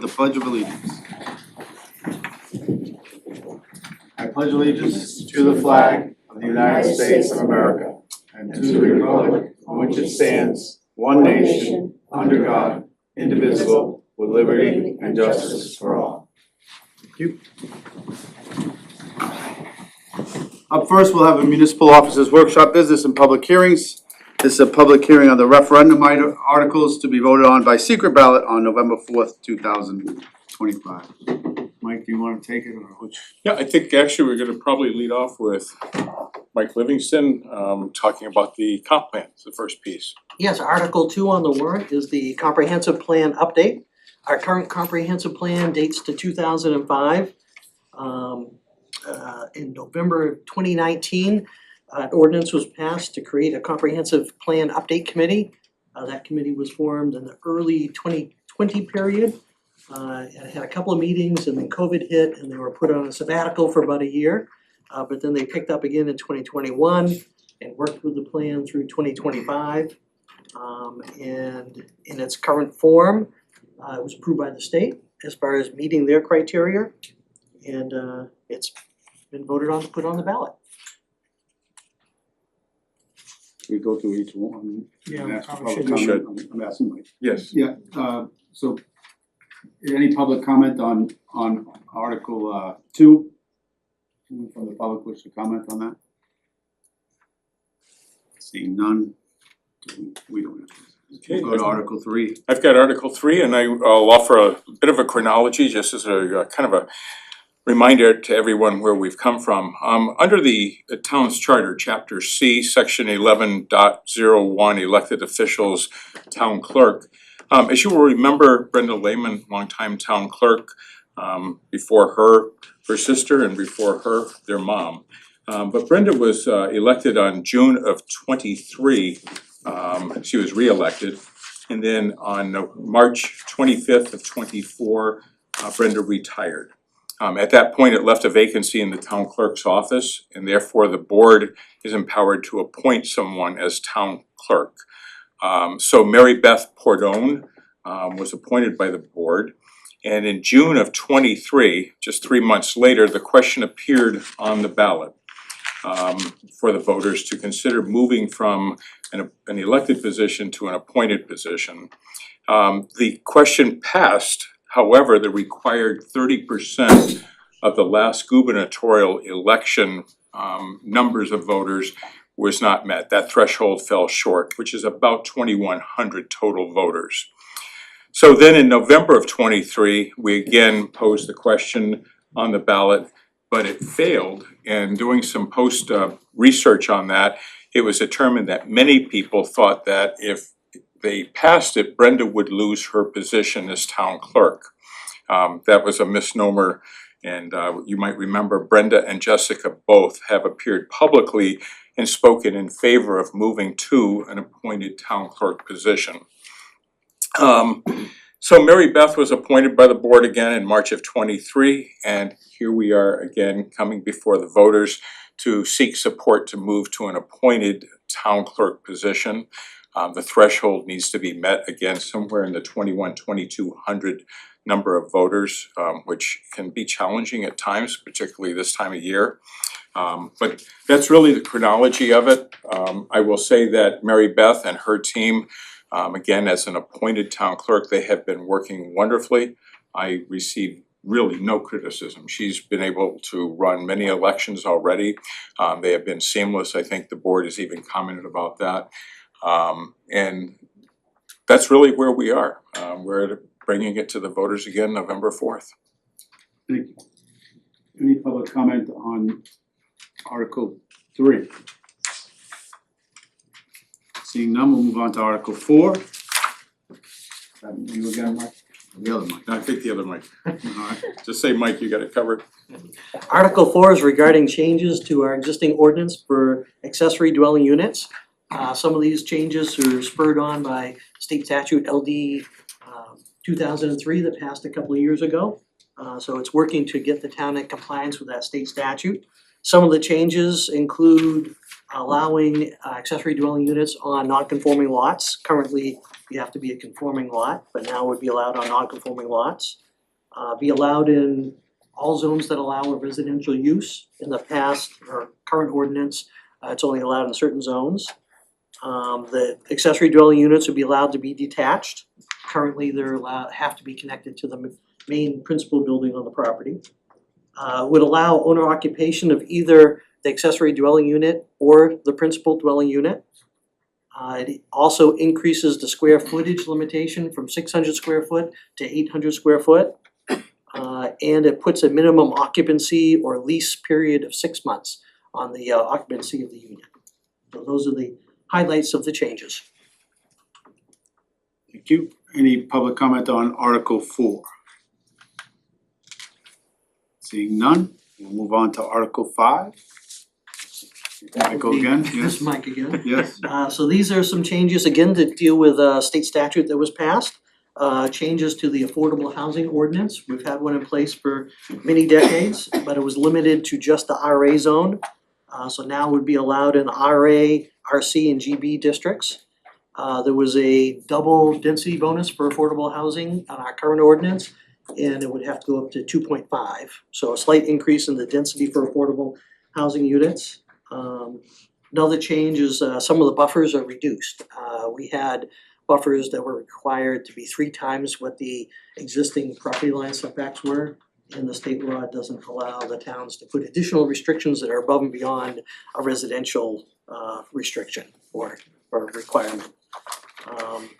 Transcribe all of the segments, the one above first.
with the Pledge of Allegiance. I pledge allegiance to the flag of the United States of America and to the republic for which it stands, one nation, under God, indivisible, with liberty and justice for all. Thank you. Up first, we'll have a municipal officers workshop, business and public hearings. This is a public hearing on the referendum articles to be voted on by secret ballot on November 4th, 2025. Mike, do you want to take it or which? Yeah, I think actually we're gonna probably lead off with Mike Livingston, talking about the comp plan, it's the first piece. Yes, Article 2 on the warrant is the comprehensive plan update. Our current comprehensive plan dates to 2005. In November 2019, an ordinance was passed to create a comprehensive plan update committee. That committee was formed in the early 2020 period. It had a couple of meetings and then COVID hit and they were put on a sabbatical for about a year. But then they picked up again in 2021 and worked with the plan through 2025. And in its current form, it was approved by the state as far as meeting their criteria. And it's been voted on to put on the ballot. We go through each one. Yeah, And ask for probably public should. comment. I'm asking Mike. Yes. Yeah, so any public comment on Article 2? Anyone from the public wish to comment on that? Seeing none, we don't have to. Okay. Go to Article 3. I've got Article 3 and I'll offer a bit of a chronology just as a kind of a reminder to everyone where we've come from. Under the town's charter, chapter C, section 11.01, elected officials, town clerk. As you will remember, Brenda Lehman, longtime town clerk, before her sister and before her, their mom. But Brenda was elected on June of 23, she was re-elected. And then on March 25th of 24, Brenda retired. At that point, it left a vacancy in the town clerk's office, and therefore the board is empowered to appoint someone as town clerk. So Mary Beth Pordone was appointed by the board, and in June of 23, just 3 months later, the question appeared on the ballot for the voters to consider moving from an elected position to an appointed position. The question passed. However, the required 30% of the last gubernatorial election numbers of voters was not met. That threshold fell short, which is about 2,100 total voters. So then in November of 23, we again posed the question on the ballot, but it failed. And doing some post research on that, it was determined that many people thought that if they passed it, Brenda would lose her position as town clerk. That was a misnomer, and you might remember Brenda and Jessica both have appeared publicly and spoken in favor of moving to an appointed town clerk position. So Mary Beth was appointed by the board again in March of 23, and here we are again coming before the voters to seek support to move to an appointed town clerk position. The threshold needs to be met again somewhere in the 2,200 number of voters, which can be challenging at times, particularly this time of year. But that's really the chronology of it. I will say that Mary Beth and her team, again, as an appointed town clerk, they have been working wonderfully. I receive really no criticism. She's been able to run many elections already. They have been seamless. I think the board has even commented about that. And that's really where we are. We're bringing it to the voters again November 4th. Thank you. Any public comment on Article 3? Seeing none, we'll move on to Article 4. You again, Mike? The other Mike. I think the other Mike. Alright. Just say, Mike, you got it covered. Article 4 is regarding changes to our existing ordinance for accessory dwelling units. Some of these changes are spurred on by state statute LD 2003 that passed a couple of years ago. So it's working to get the town in compliance with that state statute. Some of the changes include allowing accessory dwelling units on non-conforming lots. Currently, you have to be a conforming lot, but now would be allowed on non-conforming lots. be allowed in all zones that allow a residential use. In the past, or current ordinance, it's only allowed in certain zones. The accessory dwelling units would be allowed to be detached. Currently, have to be connected to the main principal building on the property. Would allow owner occupation of either the accessory dwelling unit or the principal dwelling unit. It also increases the square footage limitation from 600 square foot to 800 square foot. And it puts a minimum occupancy or lease period of 6 months on the occupancy of the unit. So those are the highlights of the changes. Thank you. Any public comment on Article 4? Seeing none, we'll move on to Article 5. Michael again, This yes? is Mike again. Yes, So these are some changes again to deal with a state statute that was passed. Changes to the affordable housing ordinance. We've had one in place for many decades, but it was limited to just the RA zone. So now it would be allowed in RA, RC, and GB districts. There was a double density bonus for affordable housing on our current ordinance, and it would have to go up to 2.5. So a slight increase in the density for affordable housing units. Another change is some of the buffers are reduced. We had buffers that were required to be 3 times what the existing property line setbacks were. And the state law doesn't allow the towns to put additional restrictions that are above and beyond a residential restriction or requirement.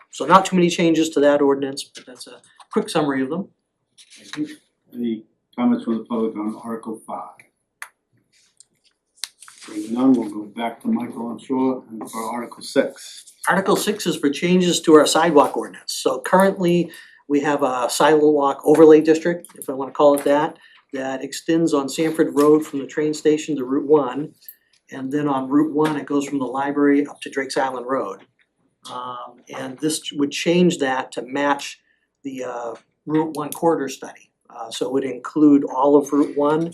So not too many changes to that ordinance, but that's a quick summary of them. thank you. Any comments from the public on Article 5? Seeing none, we'll go back to Michael, I'm sure, and for Article 6. Article 6 is for changes to our sidewalk ordinance. So currently, we have a sidewalk overlay district, if I wanna call it that extends on Sanford Road from the train station to Route 1. And then on Route 1, it goes from the library up to Drake's Island Road. And this would change that to match the Route 1 corridor study. So it would include all of Route 1,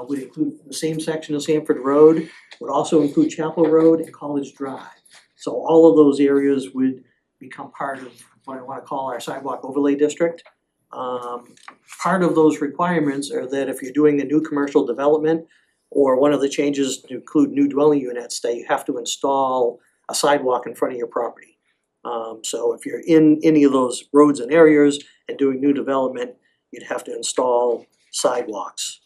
would include the same section of Sanford Road, would also include Chapel Road and College Drive. So all of those areas would become part of what I wanna call our sidewalk overlay district. Part of those requirements are that if you're doing a new commercial development, or one of the changes to include new dwelling units, that you have to install a sidewalk in front of your property. So if you're in any of those roads and areas and doing new development, you'd have to install sidewalks.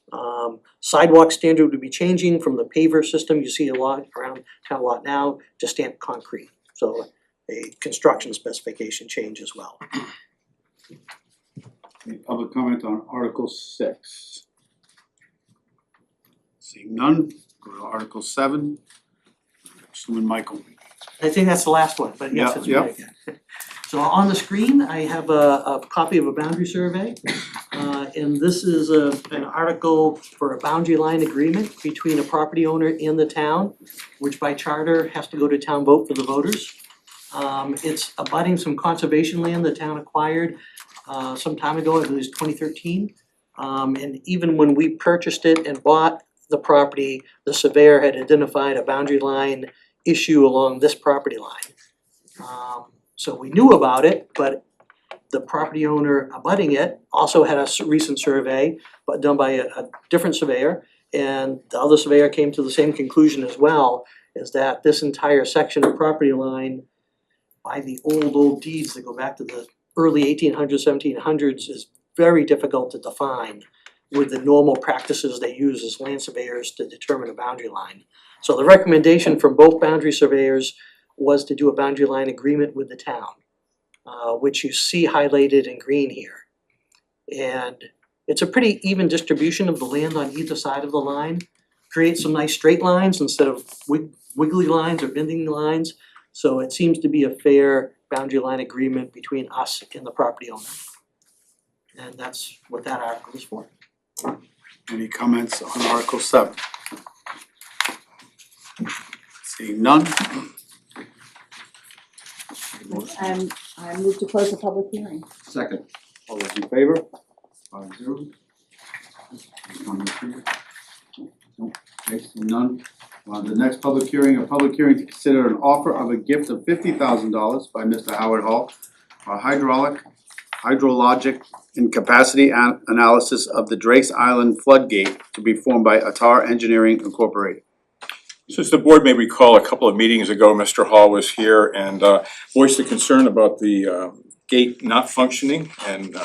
Sidewalk standard would be changing from the paver system you see a lot around town a lot now to stamped concrete. So a construction specification change as well. Any public comment on Article 6? Seeing none, go to Article 7. Assuming Michael. I think that's the last one, but yes, it's Yeah, me again. So on the screen, I have a copy of a boundary survey. And this is an article for a boundary line agreement between a property owner and the town, which by charter has to go to town vote for the voters. It's abutting some conservation land the town acquired some time ago, I believe it was 2013. And even when we purchased it and bought the property, the surveyor had identified a boundary line issue along this property line. So we knew about it, but the property owner abutting it also had a recent survey, but done by a different surveyor. And the other surveyor came to the same conclusion as well, is that this entire section of property line by the old deeds that go back to the early 1800s, 1700s is very difficult to define with the normal practices they use as land surveyors to determine a boundary line. So the recommendation from both boundary surveyors was to do a boundary line agreement with the town, which you see highlighted in green here. And it's a pretty even distribution of the land on either side of the line. Creates some nice straight lines instead of wiggly lines or bending lines. So it seems to be a fair boundary line agreement between us and the property owner. And that's what that article is for. any comments on Article 7? Seeing none, I move to close the public hearing. second. All those in favor? 5-0. Anyone here? Nope. Okay, seeing none. The next public hearing, a public hearing to consider an offer of a gift of $50,000 by Mr. Howard Hall for a hydraulic hydrologic and capacity analysis of the Drake's Island floodgate to be formed by Atar Engineering Incorporated. So as the board may recall, a couple of meetings ago, Mr. Hall was here and voiced a concern about the gate not functioning and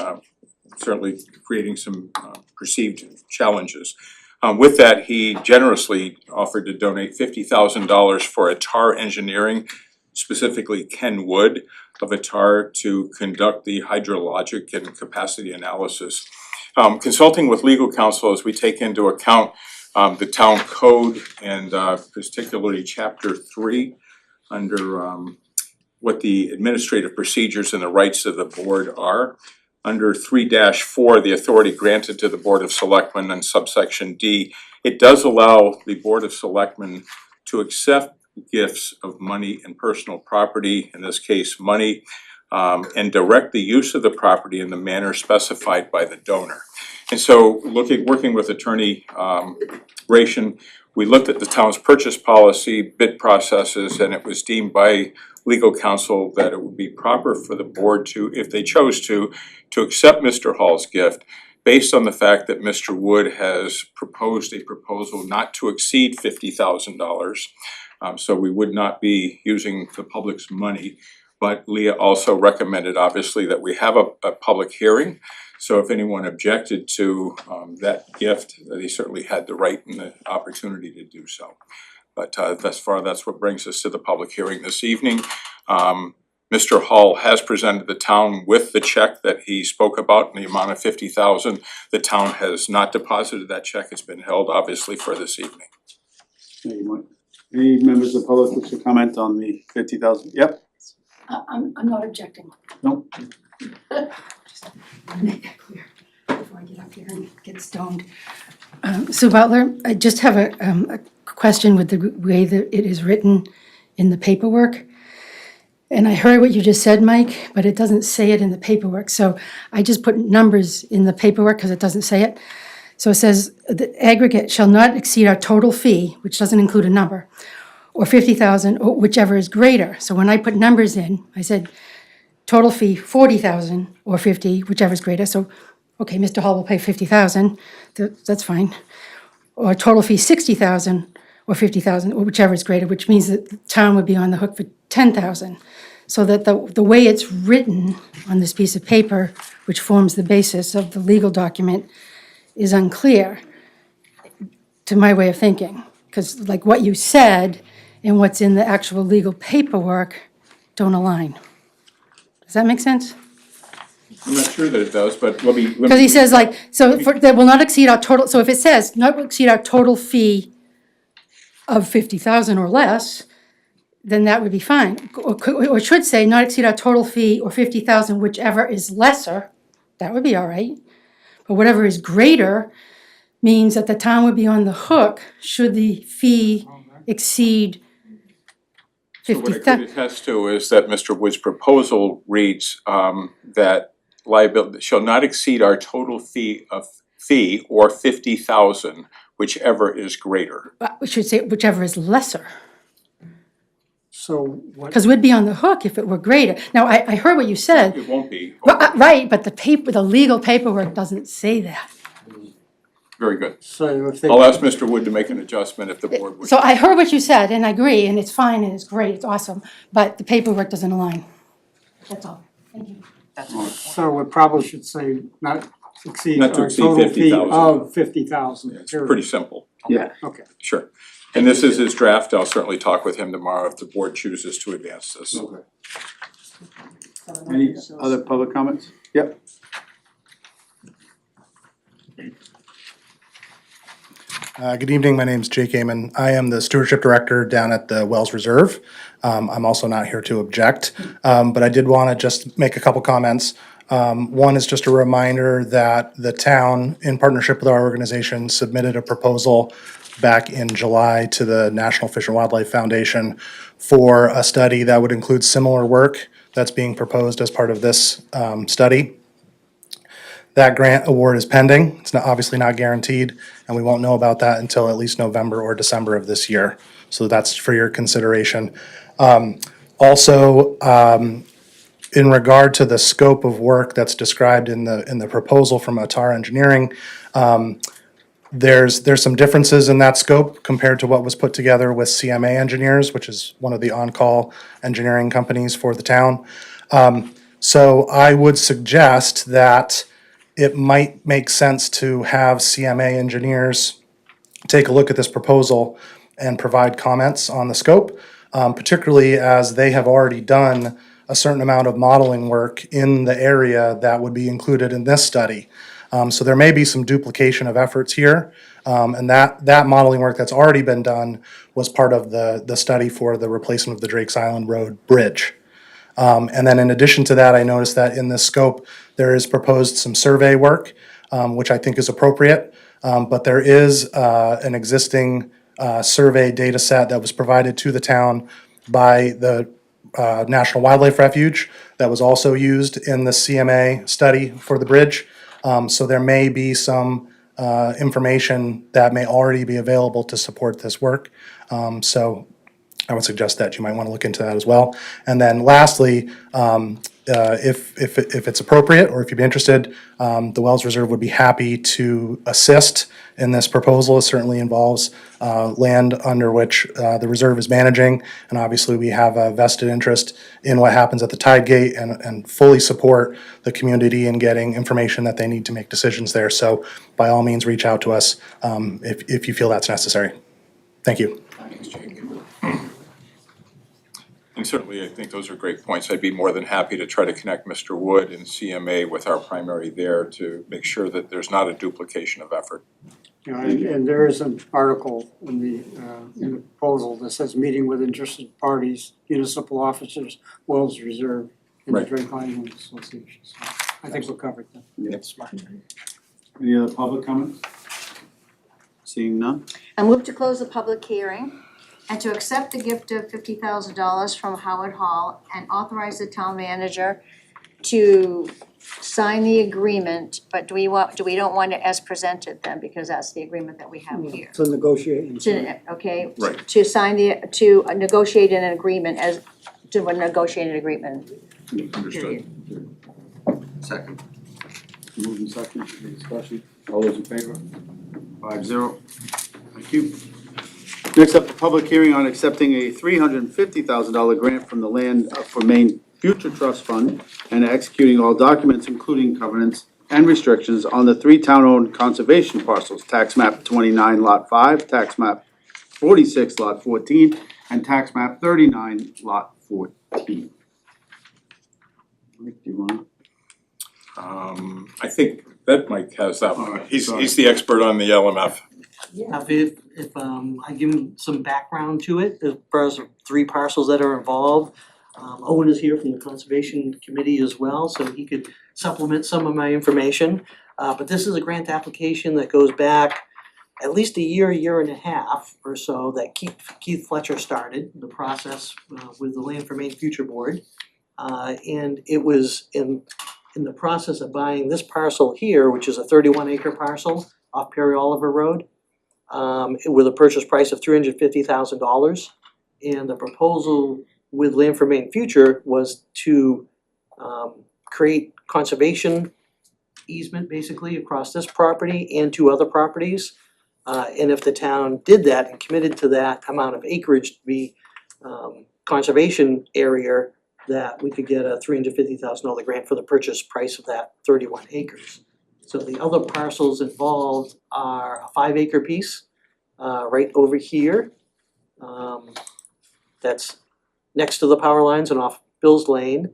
certainly creating some perceived challenges. With that, he generously offered to donate $50,000 for Atar Engineering, specifically Ken Wood of Atar, to conduct the hydrologic and capacity analysis. Consulting with legal counsel as we take into account the town code and particularly chapter 3 under what the administrative procedures and the rights of the board are. Under 3-4, the authority granted to the Board of Selectmen and subsection D, it does allow the Board of Selectmen to accept gifts of money and personal property, in this case money, and direct the use of the property in the manner specified by the donor. And so working with Attorney Ration, we looked at the town's purchase policy, bid processes, and it was deemed by legal counsel that it would be proper for the board to, if they chose to accept Mr. Hall's gift based on the fact that Mr. Wood has proposed a proposal not to exceed $50,000. So we would not be using the public's money. But Leah also recommended, obviously, that we have a public hearing. So if anyone objected to that gift, that he certainly had the right and the opportunity to do so. But thus far, that's what brings us to the public hearing this evening. Mr. Hall has presented the town with the check that he spoke about in the amount of $50,000. The town has not deposited that check. It's been held, obviously, for this evening. Any members of the public wish to comment on the 50,000? Yep. I'm not objecting. No. Just wanna make that clear before I get up here and get stoned. Sue Butler, I just have a question with the way that it is written in the paperwork. And I heard what you just said, Mike, but it doesn't say it in the paperwork. So I just put numbers in the paperwork because it doesn't say it. So it says the aggregate shall not exceed our total fee, which doesn't include a number, or 50,000, or whichever is greater. So when I put numbers in, I said total fee 40,000 or 50, whichever is greater. So, okay, Mr. Hall will pay 50,000, that's fine. Or total fee 60,000 or 50,000, or whichever is greater, which means that the town would be on the hook for 10,000. So that the way it's written on this piece of paper, which forms the basis of the legal document, is unclear to my way of thinking. Because like what you said and what's in the actual legal paperwork don't align. Does that make sense? I'm not sure that it does, but let me. Because he says like, so for, that will not exceed our total, so if it says not will exceed our total fee of 50,000 or less, then that would be fine. Or it should say not exceed our total fee or 50,000, whichever is lesser, that would be all right. But whatever is greater means that the town would be on the hook should the fee exceed So what I could 50,000. attest to is that Mr. Wood's proposal reads that liability shall not exceed our total fee or 50,000, whichever is greater. We should say whichever is lesser, So what, because we'd be on the hook if it were greater. Now, I heard what you said. It won't be. Right, but the legal paperwork doesn't say that. Very good. so if they. I'll ask Mr. Wood to make an adjustment if the board would. So I heard what you said, and I agree, and it's fine, and it's great, it's awesome, but the paperwork doesn't align. That's all. Thank you. So it probably should say not exceed Not to our exceed total fee 50,000. of 50,000. It's pretty simple. Yeah. Okay. Sure. And this is his draft. I'll certainly talk with him tomorrow if the board chooses to advance this. Okay. Any other public comments? Yep. Good evening, my name's Jake Amon. I am the Stewardship Director down at the Wells Reserve. I'm also not here to object, but I did want to just make a couple comments. One is just a reminder that the town, in partnership with our organization, submitted a proposal back in July to the National Fish and Wildlife Foundation for a study that would include similar work that's being proposed as part of this study. That grant award is pending. It's obviously not guaranteed, and we won't know about that until at least November or December of this year. So that's for your consideration. Also, in regard to the scope of work that's described in the proposal from Otar Engineering, there's some differences in that scope compared to what was put together with CMA Engineers, which is one of the on-call engineering companies for the town. So I would suggest that it might make sense to have CMA Engineers take a look at this proposal and provide comments on the scope, particularly as they have already done a certain amount of modeling work in the area that would be included in this study. So there may be some duplication of efforts here, and that modeling work that's already been done was part of the study for the replacement of the Drakes Island Road Bridge. And then in addition to that, I noticed that in this scope, there is proposed some survey work, which I think is appropriate. But there is an existing survey data set that was provided to the town by the National Wildlife Refuge that was also used in the CMA study for the bridge. So there may be some information that may already be available to support this work. So I would suggest that you might want to look into that as well. And then lastly, if it's appropriate, or if you'd be interested, the Wells Reserve would be happy to assist in this proposal. It certainly involves land under which the reserve is managing, and obviously we have a vested interest in what happens at the tide gate and fully support the community in getting information that they need to make decisions there. So by all means, reach out to us if you feel that's necessary. Thank you. Thanks, Jake. And certainly, I think those are great points. I'd be more than happy to try to connect Mr. Wood and CMA with our primary there to make sure that there's not a duplication of effort. You know, and there is an article in the proposal that says meeting with interested parties, municipal officers, Wells Reserve, and the Right. Drake Island Association. So I think we're covered then. That's smart. Any other public comments? Seeing none? I move to close the public hearing and to accept the gift of $50,000 from Howard Hall and authorize the town manager to sign the agreement, but do we don't want it as presented then, because that's the agreement that we have here. So negotiating. Okay, Right. to negotiate an agreement to a negotiated agreement. Understood. Second. Moving second, any discussion? All those in favor? 5-0. Thank you. Next up, the public hearing on accepting a $350,000 grant from the Land for Maine Future Trust Fund and executing all documents, including covenants and restrictions, on the 3 town-owned conservation parcels, tax map 29 lot 5, tax map 46 lot 14, and tax map 39 lot 14. Mike, do you wanna? I think that Mike has that All one. right, He's sorry. the expert on the LMF. Yeah, if I give him some background to it, as far as the 3 parcels that are involved. Owen is here from the Conservation Committee as well, so he could supplement some of my information. But this is a grant application that goes back at least a year and a half or so that Keith Fletcher started the process with the Land for Maine Future Board. And it was in the process of buying this parcel here, which is a 31-acre parcel off Perry Oliver Road, with a purchase price of $350,000. And the proposal with Land for Maine Future was to create conservation easement basically across this property and 2 other properties. And if the town did that and committed to that amount of acreage to be conservation area, that we could get a $350,000 grant for the purchase price of that 31 acres. So the other parcels involved are a 5-acre piece right over here. That's next to the power lines and off Bill's Lane.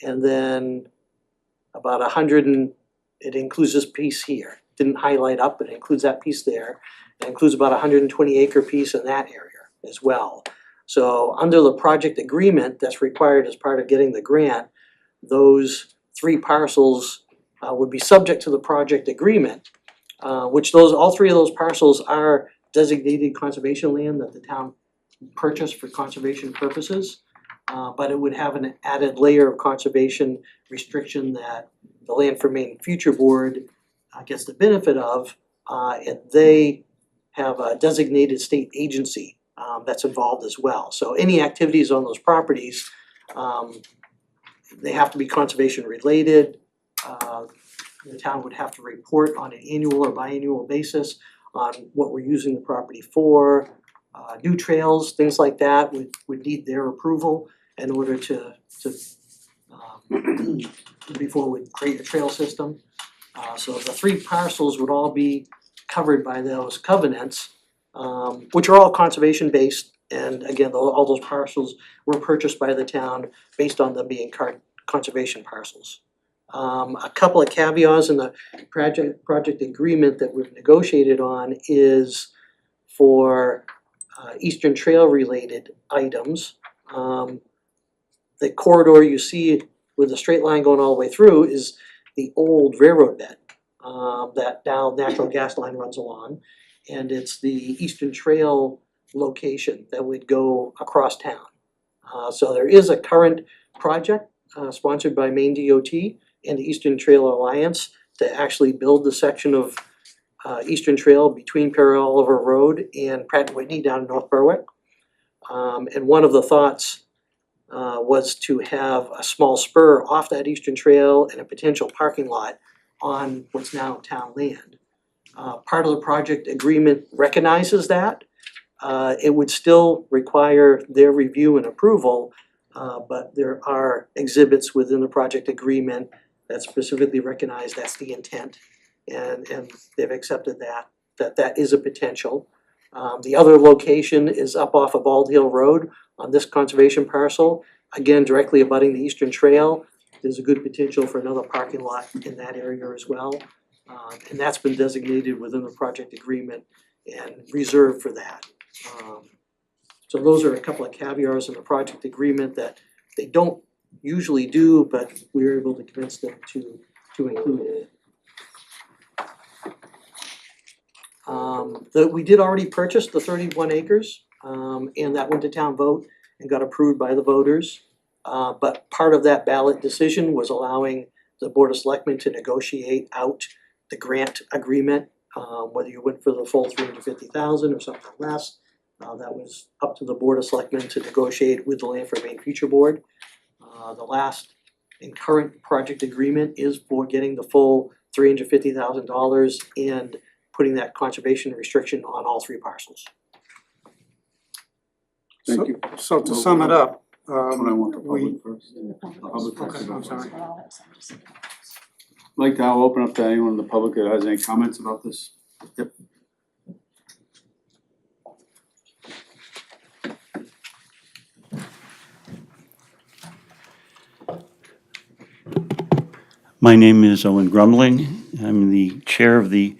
And then about it includes this piece here. Didn't highlight up, but it includes that piece there. It includes about a 120-acre piece in that area as well. So under the project agreement that's required as part of getting the grant, those 3 parcels would be subject to the project agreement, which all 3 of those parcels are designated conservation land that the town purchased for conservation purposes. But it would have an added layer of conservation restriction that the Land for Maine Future Board gets the benefit of, and they have a designated state agency that's involved as well. So any activities on those properties They have to be conservation related. The town would have to report on an annual or biannual basis on what we're using the property for. New trails, things like that would need their approval in order to before we create a trail system. So the 3 parcels would all be covered by those covenants, which are all conservation based. And again, all those parcels were purchased by the town based on them being conservation parcels. A couple of caveats in the project agreement that we've negotiated on is for Eastern Trail related items. The corridor you see with a straight line going all the way through is the old railroad bed that now natural gas line runs along. And it's the Eastern Trail location that would go across town. So there is a current project sponsored by Maine DOT and the Eastern Trail Alliance to actually build the section of Eastern Trail between Perry Oliver Road and Pratt and Whitney down in North Berwick. And one of the thoughts was to have a small spur off that Eastern Trail and a potential parking lot on what's now town land. Part of the project agreement recognizes that. It would still require their review and approval, but there are exhibits within the project agreement that specifically recognize that's the intent. And they've accepted that is a potential. The other location is up off of Bald Hill Road on this conservation parcel, again, directly abutting the Eastern Trail. There's a good potential for another parking lot in that area as well. And that's been designated within the project agreement and reserved for that. So those are a couple of caveats in the project agreement that they don't usually do, but we were able to convince them to include it. We did already purchase the 31 acres, and that went to town vote and got approved by the voters. But part of that ballot decision was allowing the Board of Selectmen to negotiate out the grant agreement, whether you went for the full $350,000 or something less. That was up to the Board of Selectmen to negotiate with the Land for Maine Future Board. The last and current project agreement is for getting the full $350,000 and putting that conservation restriction on all 3 parcels. Thank you. So to sum it up, I want the we, public first. Public okay, I'm sorry. Like to, I'll open up to anyone in the public that has any comments about this. Yep. My name is Owen Grumbling. I'm the chair of the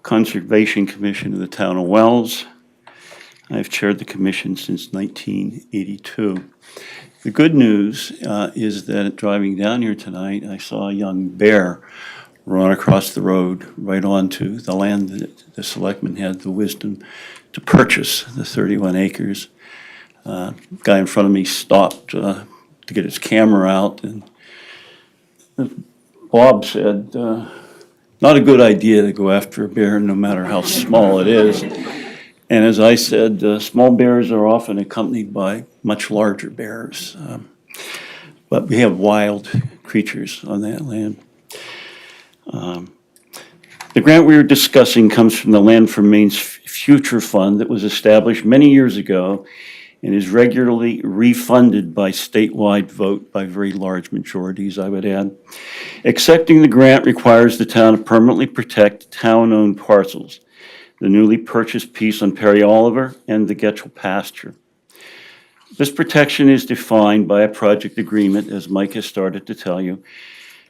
Conservation Commission of the town of Wells. I've chaired the commission since 1982. The good news is that driving down here tonight, I saw a young bear run across the road right onto the land that the selectmen had the wisdom to purchase, the 31 acres. Guy in front of me stopped to get his camera out, and Bob said, not a good idea to go after a bear no matter how small it is. And as I said, small bears are often accompanied by much larger bears. But we have wild creatures on that land. The grant we were discussing comes from the Land for Maine's Future Fund that was established many years ago and is regularly refunded by statewide vote by very large majorities, I would add. Accepting the grant requires the town to permanently protect town-owned parcels, the newly purchased piece on Perry Oliver and the Getchell pasture. This protection is defined by a project agreement, as Mike has started to tell you,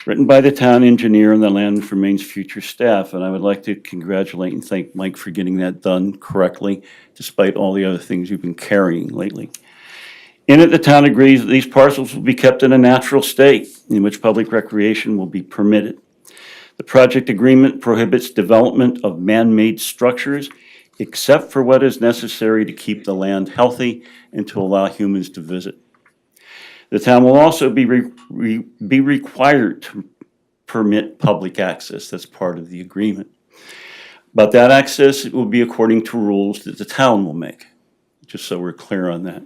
written by the town engineer and the Land for Maine's Future staff, and I would like to congratulate and thank Mike for getting that done correctly, despite all the other things you've been carrying lately. In it, the town agrees that these parcels will be kept in a natural state in which public recreation will be permitted. The project agreement prohibits development of man-made structures except for what is necessary to keep the land healthy and to allow humans to visit. The town will also be required to permit public access. That's part of the agreement. But that access will be according to rules that the town will make, just so we're clear on that.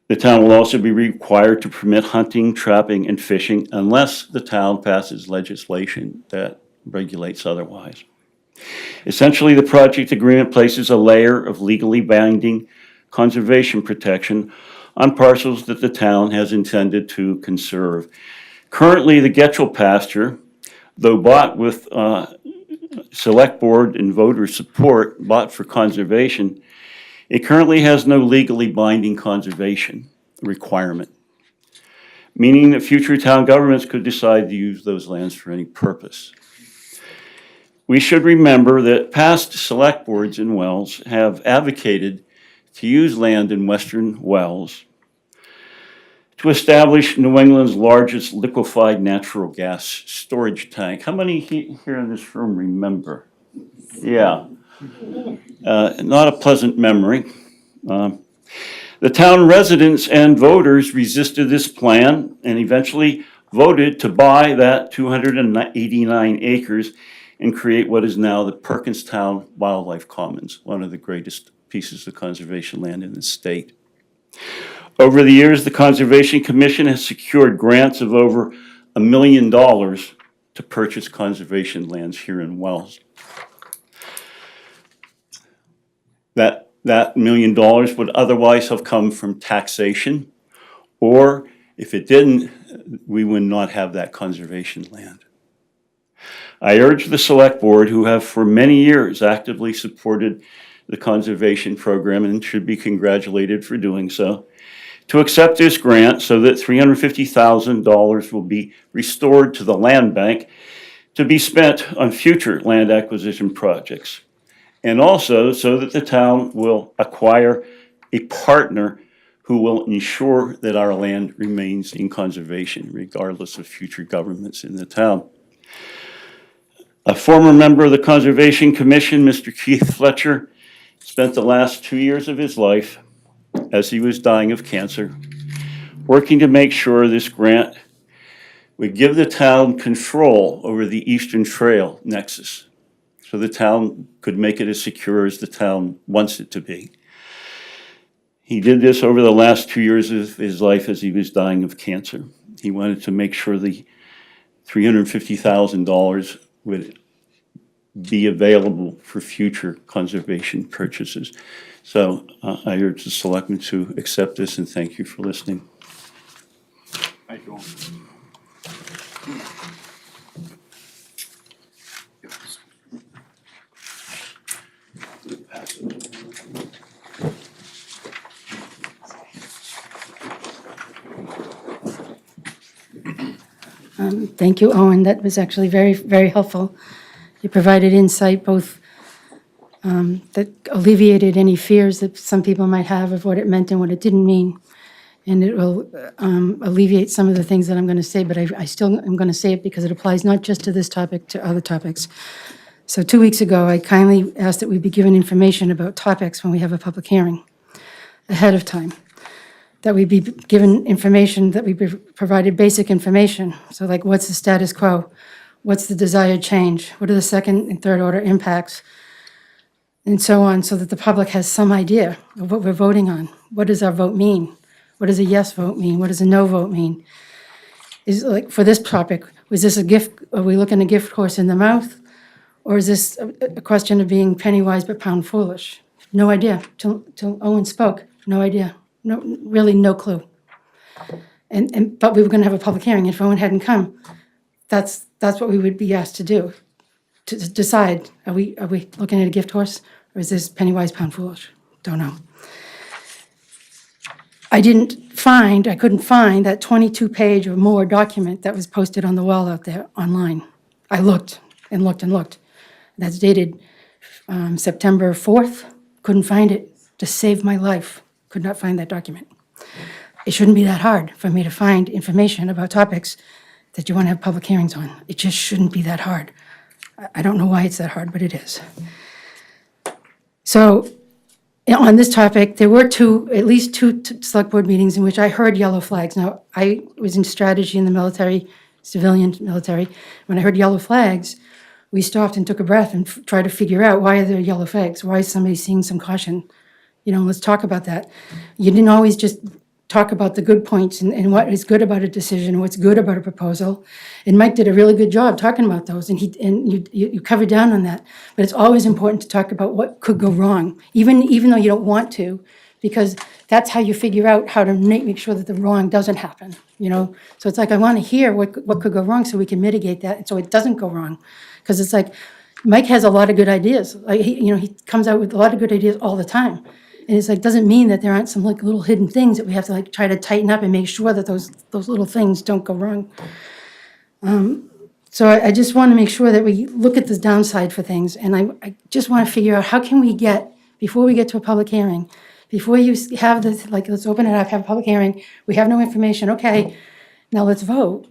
The town will also be required to permit hunting, trapping, and fishing unless the town passes legislation that regulates otherwise. Essentially, the project agreement places a layer of legally binding conservation protection on parcels that the town has intended to conserve. Currently, the Getchell pasture, though bought with select board and voter support, bought for conservation, it currently has no legally binding conservation requirement, meaning that future town governments could decide to use those lands for any purpose. We should remember that past select boards in Wells have advocated to use land in western Wells to establish New England's largest liquefied natural gas storage tank. How many here in this room remember? Yeah. Not a pleasant memory. The town residents and voters resisted this plan and eventually voted to buy that 289 acres and create what is now the Perkinstown Wildlife Commons, one of the greatest pieces of conservation land in the state. Over the years, the Conservation Commission has secured grants of over $1 million to purchase conservation lands here in Wells. That $1 million would otherwise have come from taxation, or if it didn't, we would not have that conservation land. I urge the select board, who have for many years actively supported the conservation program and should be congratulated for doing so, to accept this grant so that $350,000 will be restored to the land bank to be spent on future land acquisition projects. And also so that the town will acquire a partner who will ensure that our land remains in conservation regardless of future governments in the town. A former member of the Conservation Commission, Mr. Keith Fletcher, spent the last 2 years of his life, as he was dying of cancer, working to make sure this grant would give the town control over the Eastern Trail nexus, so the town could make it as secure as the town wants it to be. He did this over the last 2 years of his life as he was dying of cancer. He wanted to make sure the $350,000 would be available for future conservation purchases. So I urge the selectmen to accept this and thank you for listening. Thank you. Thank you, Owen. That was actually very, very helpful. You provided insight both that alleviated any fears that some people might have of what it meant and what it didn't mean. And it will alleviate some of the things that I'm going to say, but I still am going to say it because it applies not just to this topic, to other topics. So 2 weeks ago, I kindly asked that we be given information about topics when we have a public hearing ahead of time. That we be given information, that we be provided basic information. So like, what's the status quo? What's the desired change? What are the second and third order impacts? And so on, so that the public has some idea of what we're voting on. What does our vote mean? What does a yes vote mean? What does a no vote mean? Is like, for this topic, was this a gift, are we looking a gift horse in the mouth? Or is this a question of being penny wise but pound foolish? No idea, till Owen spoke, no idea. No, really no clue. But we were gonna have a public hearing. If Owen hadn't come, that's what we would be asked to do, to decide, are we looking at a gift horse, or is this penny wise, pound foolish? Don't know. I couldn't find that 22-page or more document that was posted on the wall out there online. I looked and looked and looked. That's dated September 4th. Couldn't find it. To save my life, could not find that document. It shouldn't be that hard for me to find information about topics that you want to have public hearings on. It just shouldn't be that hard. I don't know why it's that hard, but it is. So on this topic, there were at least two select board meetings in which I heard yellow flags. Now, I was in strategy in the military, civilian military. When I heard yellow flags, we stopped and took a breath and tried to figure out, why are there yellow flags? Why is somebody seeing some caution? You know, let's talk about that. You didn't always just talk about the good points and what is good about a decision, what's good about a proposal. And Mike did a really good job talking about those, and you covered down on that. But it's always important to talk about what could go wrong, even though you don't want to, because that's how you figure out how to make sure that the wrong doesn't happen, you know? So it's like, I want to hear what could go wrong so we can mitigate that, so it doesn't go wrong. Because it's like, Mike has a lot of good ideas. Like, he comes out with a lot of good ideas all the time. And it's like, doesn't mean that there aren't some like little hidden things that we have to like try to tighten up and make sure that those little things don't go wrong. So I just want to make sure that we look at the downside for things. And I just want to figure out how can we get, before we get to a public hearing, before you have this, like, let's open it up, have a public hearing, we have no information, okay, now let's vote.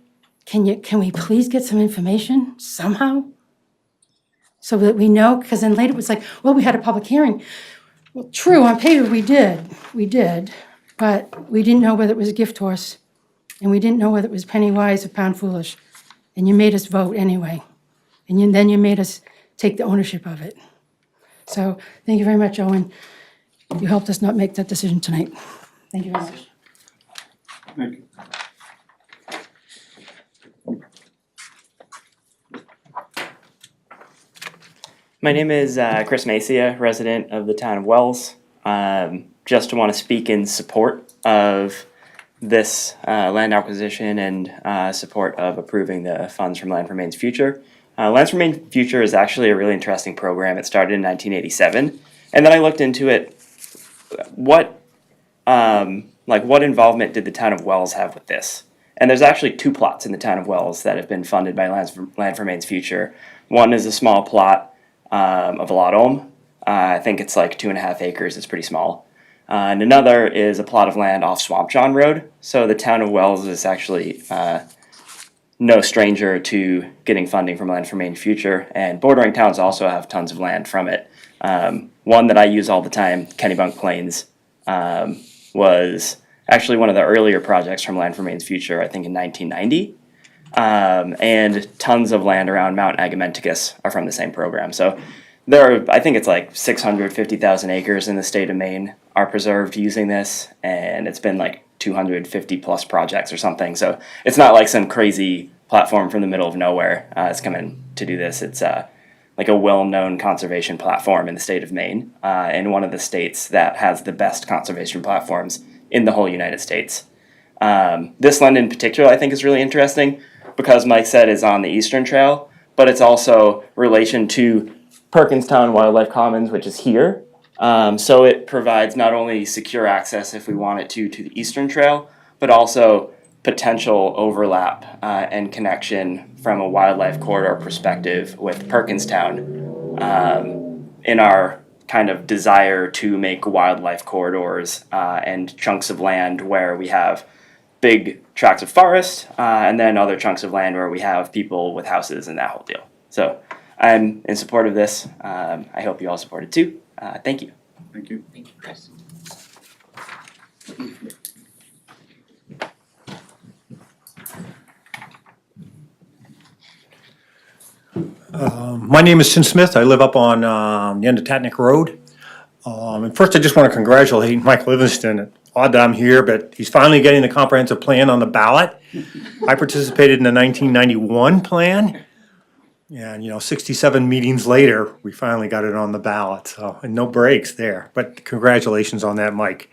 Can we please get some information somehow? So that we know, because then later it was like, well, we had a public hearing. Well, true, on paper we did, but we didn't know whether it was a gift horse, and we didn't know whether it was penny wise or pound foolish, and you made us vote anyway, and then you made us take the ownership of it. So, thank you very much, Owen. You helped us not make that decision tonight. Thank you very much. Thank you. My name is Chris Macia, resident of the town of Wells. Just want to speak in support of this land acquisition and support of approving the funds from Land for Maine's Future. Land for Maine's Future is actually a really interesting program. It started in 1987, and then I looked into it. What involvement did the town of Wells have with this? And there's actually 2 plots in the town of Wells that have been funded by Land for Maine's Future. One is a small plot of a lot ohm. I think it's like 2.5 acres. It's pretty small. And another is a plot of land off Swamp John Road. So the town of Wells is actually no stranger to getting funding from Land for Maine's Future, and bordering towns also have tons of land from it. One that I use all the time, Kennebunk Plains, was actually one of the earlier projects from Land for Maine's Future, I think in 1990. And tons of land around Mount Agamenticus are from the same program. So there are, I think it's like 650,000 acres in the state of Maine are preserved using this, and it's been like 250 plus projects or something. So it's not like some crazy platform from the middle of nowhere. It's coming to do this. It's like a well-known conservation platform in the state of Maine, and one of the states that has the best conservation platforms in the whole United States. This land in particular I think is really interesting because Mike said is on the Eastern Trail, but it's also relation to Perkinstown Wildlife Commons, which is here. So it provides not only secure access if we want it to the Eastern Trail, but also potential overlap and connection from a wildlife corridor perspective with Perkinstown in our kind of desire to make wildlife corridors and chunks of land where we have big tracts of forest and then other chunks of land where we have people with houses and that whole deal. So I'm in support of this. I hope you all support it too. Thank you. Thank you. Thank you, Chris. My name is Tim Smith. I live up on the end of Tatnick Road. And first, I just want to congratulate Mike Livingston. Odd that I'm here, but he's finally getting the comprehensive plan on the ballot. I participated in the 1991 plan. And, 67 meetings later, we finally got it on the ballot. So, and no breaks there. But congratulations on that, Mike.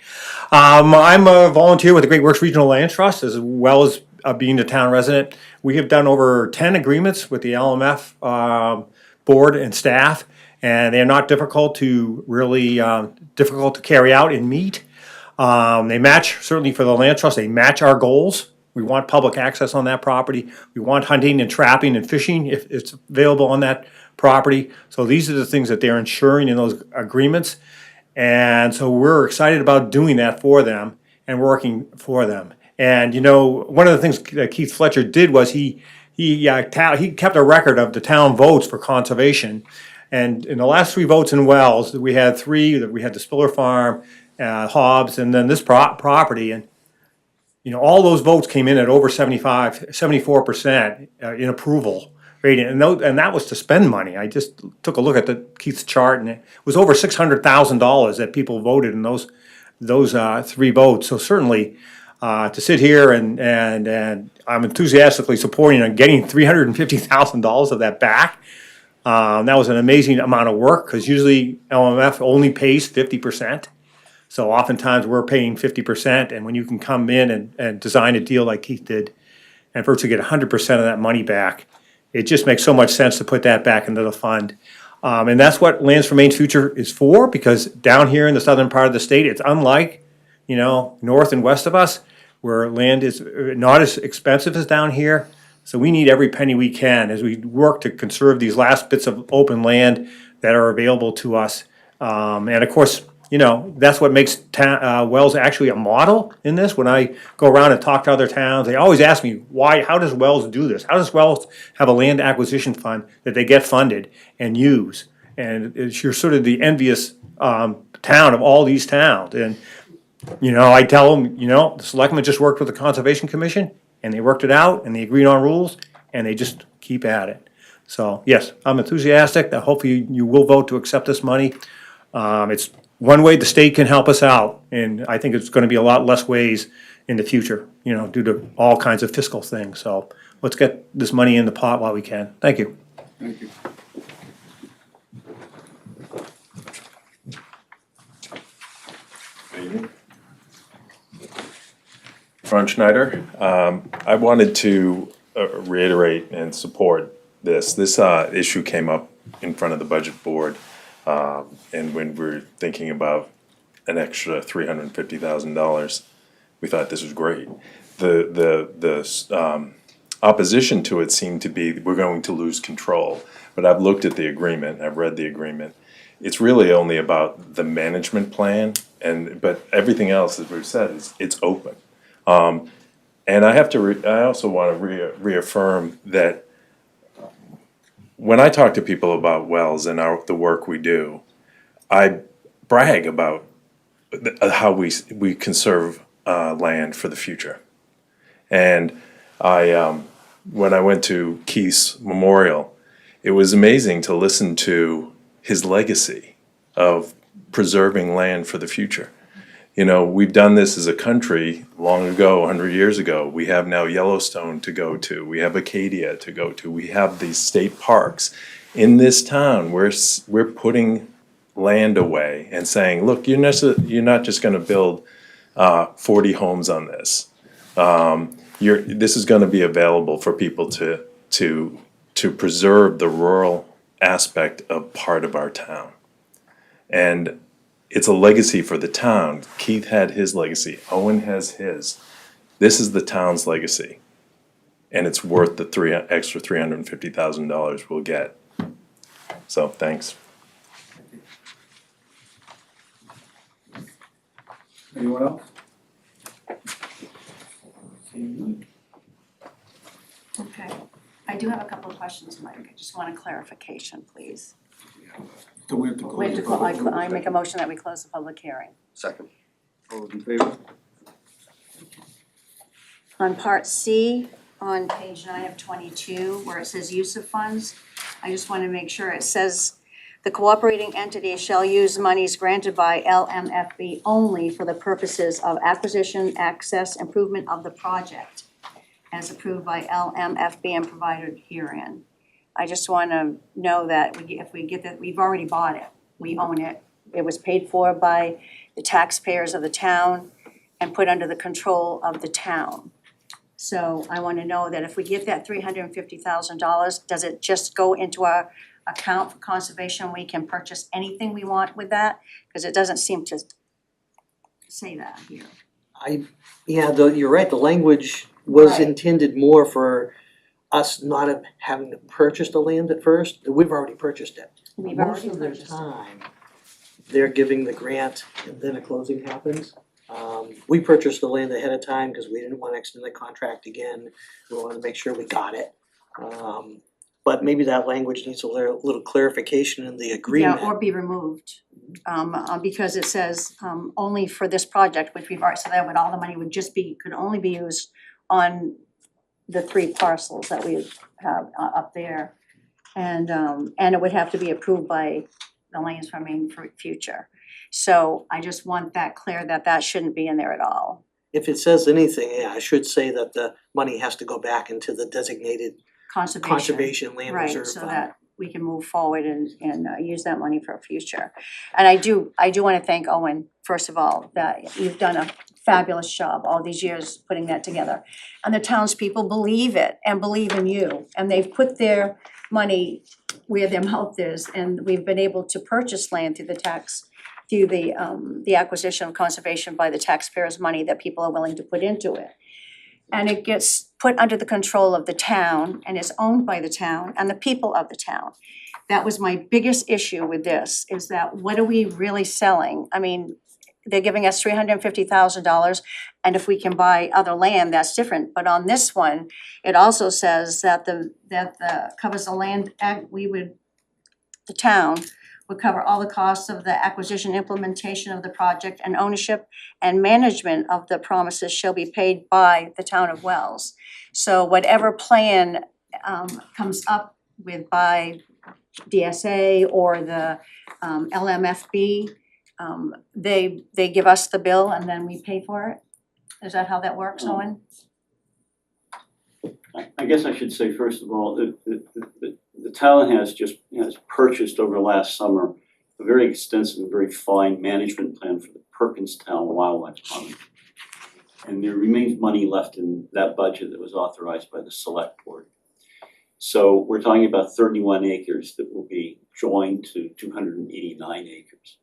I'm a volunteer with the Great Works Regional Land Trust, as well as being a town resident. We have done over 10 agreements with the LMF board and staff, and they're not difficult to carry out and meet. They match, certainly for the land trust, they match our goals. We want public access on that property. We want hunting and trapping and fishing if it's available on that property. So these are the things that they're ensuring in those agreements. And so we're excited about doing that for them and working for them. And, one of the things that Keith Fletcher did was he kept a record of the town votes for conservation. And in the last 3 votes in Wells, we had 3, we had the Spiller Farm, Hobbs, and then this property. And, all those votes came in at over 74% in approval rating. And that was to spend money. I just took a look at Keith's chart, and it was over $600,000 that people voted in those 3 votes. So certainly to sit here and I'm enthusiastically supporting on getting $350,000 of that back. That was an amazing amount of work, because usually LMF only pays 50%. So oftentimes we're paying 50%, and when you can come in and design a deal like Keith did and virtually get 100% of that money back, it just makes so much sense to put that back into the fund. And that's what Lands for Maine's Future is for, because down here in the southern part of the state, it's unlike, north and west of us, where land is not as expensive as down here. So we need every penny we can as we work to conserve these last bits of open land that are available to us. And of course, that's what makes Wells actually a model in this. When I go around and talk to other towns, they always ask me, how does Wells do this? How does Wells have a land acquisition fund that they get funded and use? And you're sort of the envious town of all these towns. And, I tell them, the selectmen just worked with the Conservation Commission, and they worked it out, and they agreed on rules, and they just keep at it. So, yes, I'm enthusiastic. Hopefully you will vote to accept this money. It's one way the state can help us out, and I think it's gonna be a lot less ways in the future, due to all kinds of fiscal things. So let's get this money in the pot while we can. Thank you. Thank you. Ron Schneider. I wanted to reiterate and support this. This issue came up in front of the budget board, and when we're thinking about an extra $350,000, we thought this was great. The opposition to it seemed to be we're going to lose control. But I've looked at the agreement. I've read the agreement. It's really only about the management plan, but everything else, as we've said, it's open. And I also want to reaffirm that when I talk to people about wells and the work we do, I brag about how we conserve land for the future. And when I went to Keith's memorial, it was amazing to listen to his legacy of preserving land for the future. We've done this as a country long ago, 100 years ago. We have now Yellowstone to go to. We have Acadia to go to. We have these state parks. In this town, we're putting land away and saying, look, you're not just going to build 40 homes on this. This is going to be available for people to preserve the rural aspect of part of our town. And it's a legacy for the town. Keith had his legacy. Owen has his. This is the town's legacy. And it's worth the extra $350,000 we'll get. So, thanks. Anyone else? Okay, I do have a couple of questions, Mike. I just want a clarification, please. Do we have to close? I make a motion that we close the public hearing. Second. All those in favor? On part C, on page 9 of 22, where it says use of funds, I just want to make sure it says the cooperating entity shall use monies granted by LMFB only for the purposes of acquisition, access, improvement of the project as approved by LMFB and provided herein. I just want to know that if we get that, we've already bought it, we own it. It was paid for by the taxpayers of the town and put under the control of the town. So I want to know that if we get that $350,000, does it just go into our account for conservation? We can purchase anything we want with that? Because it doesn't seem to say that here. You're right, the language was Right. intended more for us not having to purchase the land at first. We've already purchased it. We've Most already of the purchased it. time, they're giving the grant and then a closing happens. We purchased the land ahead of time because we didn't want to extend the contract again. We wanted to make sure we got it. But maybe that language needs a little clarification in the agreement. Yeah, or be removed, because it says, only for this project, which we've already, so that would, all the money would just be, could only be used on the 3 parcels that we have up there. And it would have to be approved by the Lands for Maine Future. So I just want that clear that that shouldn't be in there at all. if it says anything, yeah, I should say that the money has to go back into the designated conservation land reserve Right, so fund. that we can move forward and use that money for a future. And I do wanna thank Owen, first of all, that you've done a fabulous job all these years putting that together. And the townspeople believe it and believe in you, and they've put their money where their mouth is, and we've been able to purchase land through the acquisition of conservation by the taxpayers' money that people are willing to put into it. And it gets put under the control of the town and is owned by the town and the people of the town. That was my biggest issue with this, is that what are we really selling? I mean, they're giving us $350,000, and if we can buy other land, that's different. But on this one, it also says that covers the land, the town would cover all the costs of the acquisition, implementation of the project, and ownership and management of the promises shall be paid by the town of Wells. So whatever plan comes up with by DSA or the LMFB, they give us the bill and then we pay for it? Is that how that works, Owen? I guess I should say, first of all, the town has purchased over last summer a very extensive and very fine management plan for the Perkinstown Wildlife Fund. And there remains money left in that budget that was authorized by the select board. So we're talking about 31 acres that will be joined to 289 acres.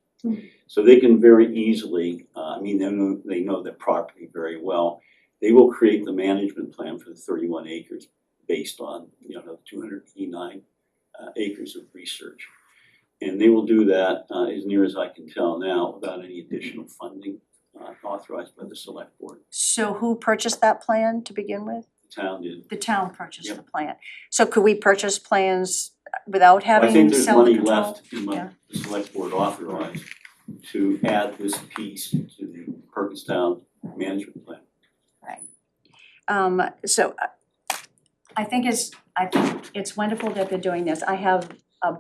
So they can very easily, they know their property very well. They will create the management plan for the 31 acres based on, the 289 acres of research. And they will do that, as near as I can tell now, without any additional funding authorized by the select board. So who purchased that plan to begin with? The town did. The town purchased Yep. the plan. So could we purchase plans without having I think there's seller money control? left in Yeah. what the select board authorized to add this piece to the Perkinstown management plan. So I think it's wonderful that they're doing this. I have a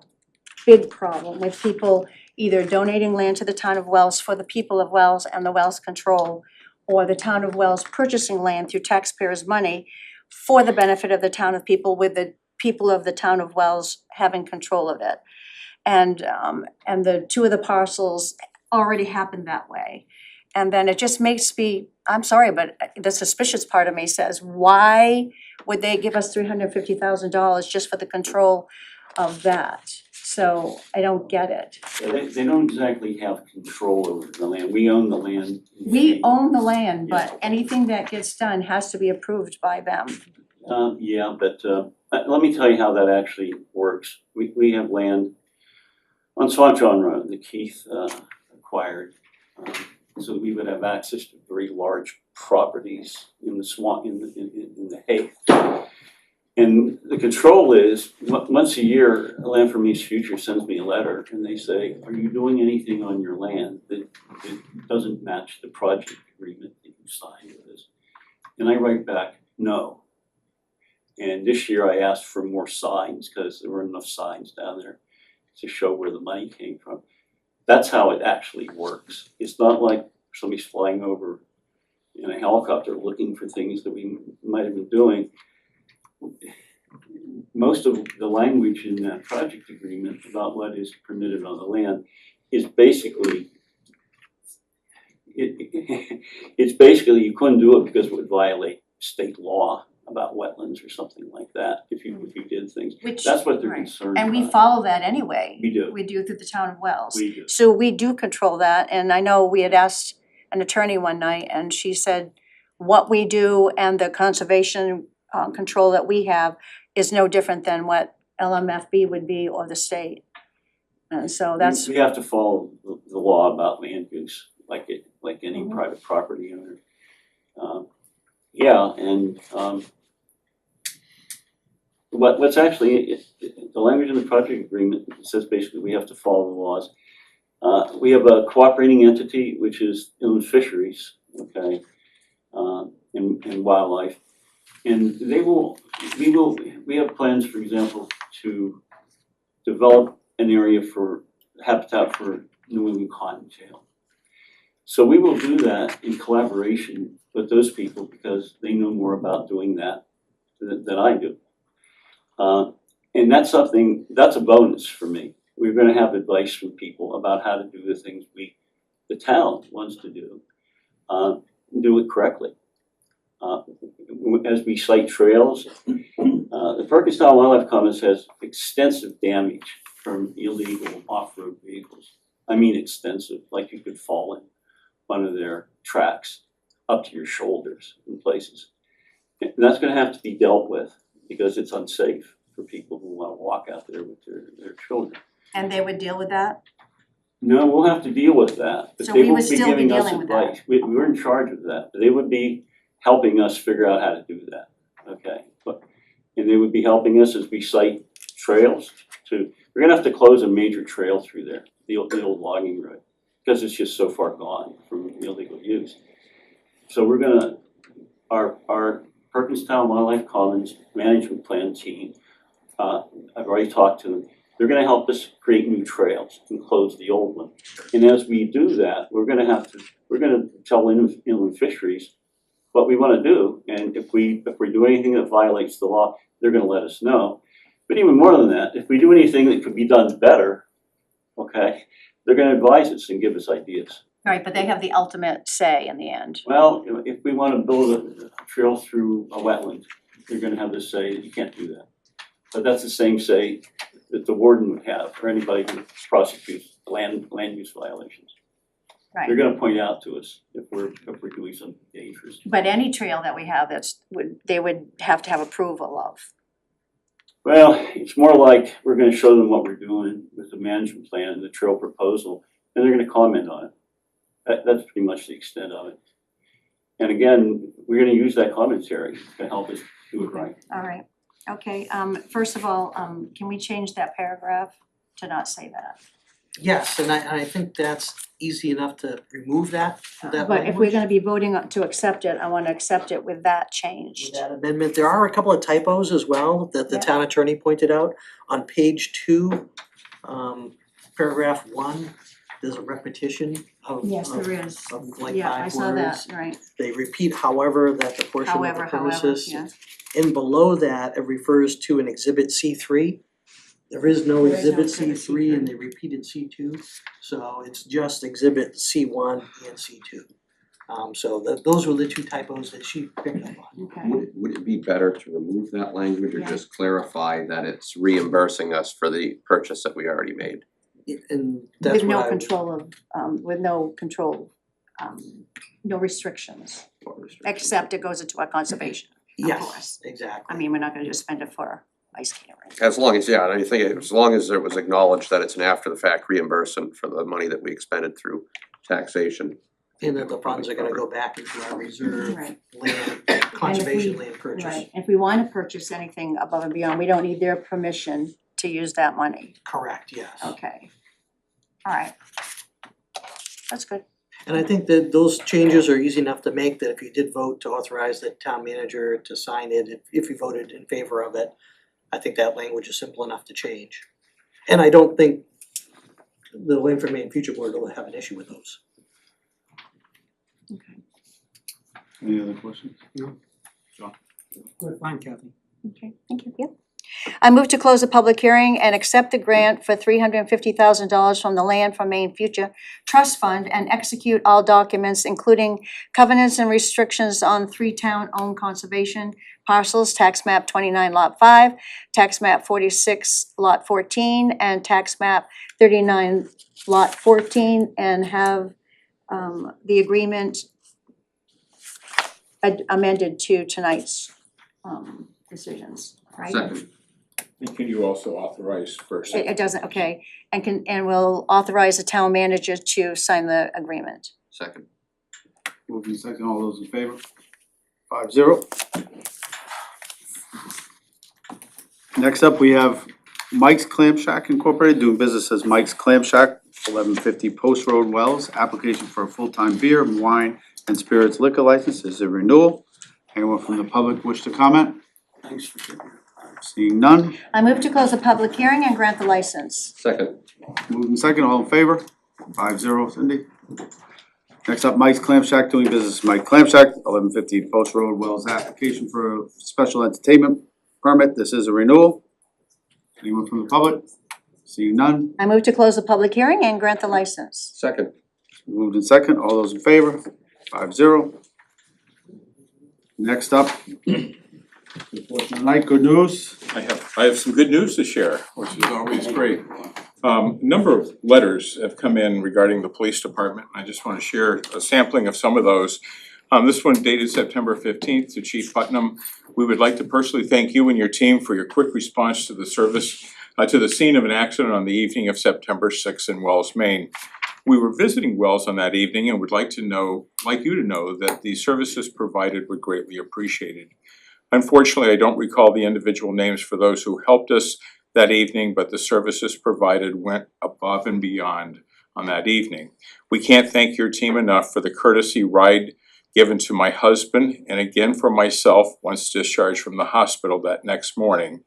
big problem with people either donating land to the town of Wells for the people of Wells and the Wells control, or the town of Wells purchasing land through taxpayers' money for the benefit of the town of people, with the people of the town of Wells having control of it. And the two of the parcels already happened that way. And then it just makes me, I'm sorry, but the suspicious part of me says, why would they give us $350,000 just for the control of that? So I don't get it. They don't exactly have control over the land. We own the land. We own the land, but anything that gets done has to be approved by them. Yeah, but let me tell you how that actually works. We have land on Swanton Road that Keith acquired. So we would have access to very large properties in the swamp, in the hay. And the control is, once a year, Land for East Future sends me a letter and they say, are you doing anything on your land that doesn't match the project agreement that you signed with us? And I write back, no. And this year I asked for more signs because there weren't enough signs down there to show where the money came from. That's how it actually works. It's not like somebody's flying over in a helicopter looking for things that we might have been doing. Most of the language in that project agreement about what is permitted on the land is basically, it's basically you couldn't do it because it would violate state law about wetlands or something like that if you did things. Which, That's what they're right. concerned about. And we follow that anyway. We do. We do through the town of Wells. We do. So we do control that, and I know we had asked an attorney one night, and she said what we do and the conservation control that we have is no different than what LMFB would be or the state. And so that's, We have to follow the law about land use, like any Mhm. private property owner. Yeah, and what's actually, the language in the project agreement says basically we have to follow the laws. We have a cooperating entity, which is Inland Fisheries, okay, and Wildlife. And we have plans, for example, to develop an area for habitat for New England cottontail. So we will do that in collaboration with those people because they know more about doing that than I do. And that's something, that's a bonus for me. We're gonna have advice from people about how to do the things the town wants to do it correctly. As we site trails, the Perkins Town Wildlife Commons has extensive damage from illegal off-road vehicles. I mean extensive, like you could fall in one of their tracks up to your shoulders in places. And that's gonna have to be dealt with because it's unsafe for people who wanna walk out there with their children. And they would deal with that? No, we'll have to deal with that, but So they we would won't be still be giving us dealing with that. advice. We're in charge of that. They would be helping us figure out how to do that, okay? And they would be helping us as we site trails we're gonna have to close a major trail through there, the old logging road, because it's just so far gone from illegal use. So we're gonna, our Perkins Town Wildlife Commons Management Plan team, I've already talked to them. They're gonna help us create new trails and close the old one. And as we do that, we're gonna tell inland fisheries what we wanna do. And if we do anything that violates the law, they're gonna let us know. But even more than that, if we do anything that could be done better, okay, they're gonna advise us and give us ideas. Right, but they have the ultimate say in the end. Well, if we wanna build a trail through a wetland, they're gonna have to say that you can't do that. But that's the same say that the warden would have for anybody who prosecutes land use violations. Right. They're gonna point out to us if we're doing something dangerous. But any trail that we have they would have to have approval of. Well, it's more like we're gonna show them what we're doing with the management plan and the trail proposal, and they're gonna comment on it. That's pretty much the extent of it. And again, we're gonna use that commentary to help us do it right. All right, okay, first of all, can we change that paragraph to not say that? Yes, and I think that's easy enough to remove that But if language. we're gonna be voting to accept it, I wanna accept it with that With changed. that amendment, there are a couple of typos as well that the Yeah. town attorney pointed out. On page 2, paragraph 1, there's a repetition of Yes, there is. of like Yeah, 5 I saw that, words. right, They repeat however that the portion of the however, premises. yeah. And below that, it refers to an exhibit C3. There is no There is no exhibit exhibit C3 and they repeated C2, so it's just exhibit C1 and C2. So those were the two typos that she picked up on. Okay, Would it be better to remove that language or Yeah. just clarify that it's reimbursing us for the purchase that we already made? And that's with what no I would. control of, no restrictions, except it goes into our conservation, of Yes, course. exactly. I mean, we're not gonna just spend it for ice catering. As long as, yeah, I think as long as it was acknowledged that it's an after-the-fact reimbursement for the money that we expended through taxation. And that the funds are gonna go back into our reserve Right. land, conservation land purchase. Right, if we wanna purchase anything above and beyond, we don't need their permission to use that money, Correct, yes. okay. Alright. That's good. And I think that those changes are easy enough to make, that if you did vote to authorize the town manager to sign it, if you voted in favor of it, I think that language is simple enough to change. And I don't think the Land for Maine Future Board will have an issue with those. Any other questions? We're fine, Kathy. Okay, thank you, yep. I move to close the public hearing and accept the grant for $350,000 from the Land for Maine Future Trust Fund and execute all documents, including covenants and restrictions on 3 town-owned conservation parcels, tax map 29 lot 5, tax map 46 lot 14, and tax map 39 lot 14, and have the agreement amended to tonight's decisions, right? Second. And can you also authorize first? It doesn't, okay, and we'll authorize the town manager to sign the agreement. Second. Moving second, all those in favor? 5-0. Next up, we have Mike's Clam Shack Incorporated, doing business as Mike's Clam Shack, 1150 Post Road, Wells. Application for a full-time beer, wine, and spirits liquor license. This is a renewal. Anyone from the public wish to comment? Thanks for being here. Seeing none, I move to close the public hearing and grant the license. Second. moving second, all in favor? 5-0, Cindy. Next up, Mike's Clam Shack, doing business, Mike Clam Shack, 1150 Post Road, Wells, application for a special entertainment permit. This is a renewal. Anyone from the public? Seeing none, I move to close the public hearing and grant the license. Second. moved in second, all those in favor, 5-0. Next up, report tonight, good news. I have some good news to share, which is always great. A number of letters have come in regarding the police department. I just want to share a sampling of some of those. This one dated September 15th to Chief Putnam. We would like to personally thank you and your team for your quick response to the service, to the scene of an accident on the evening of September 6th in Wells, Maine. We were visiting Wells on that evening and would like you to know that the services provided were greatly appreciated. Unfortunately, I don't recall the individual names for those who helped us that evening, but the services provided went above and beyond on that evening. We can't thank your team enough for the courtesy ride given to my husband and again for myself once discharged from the hospital that next morning.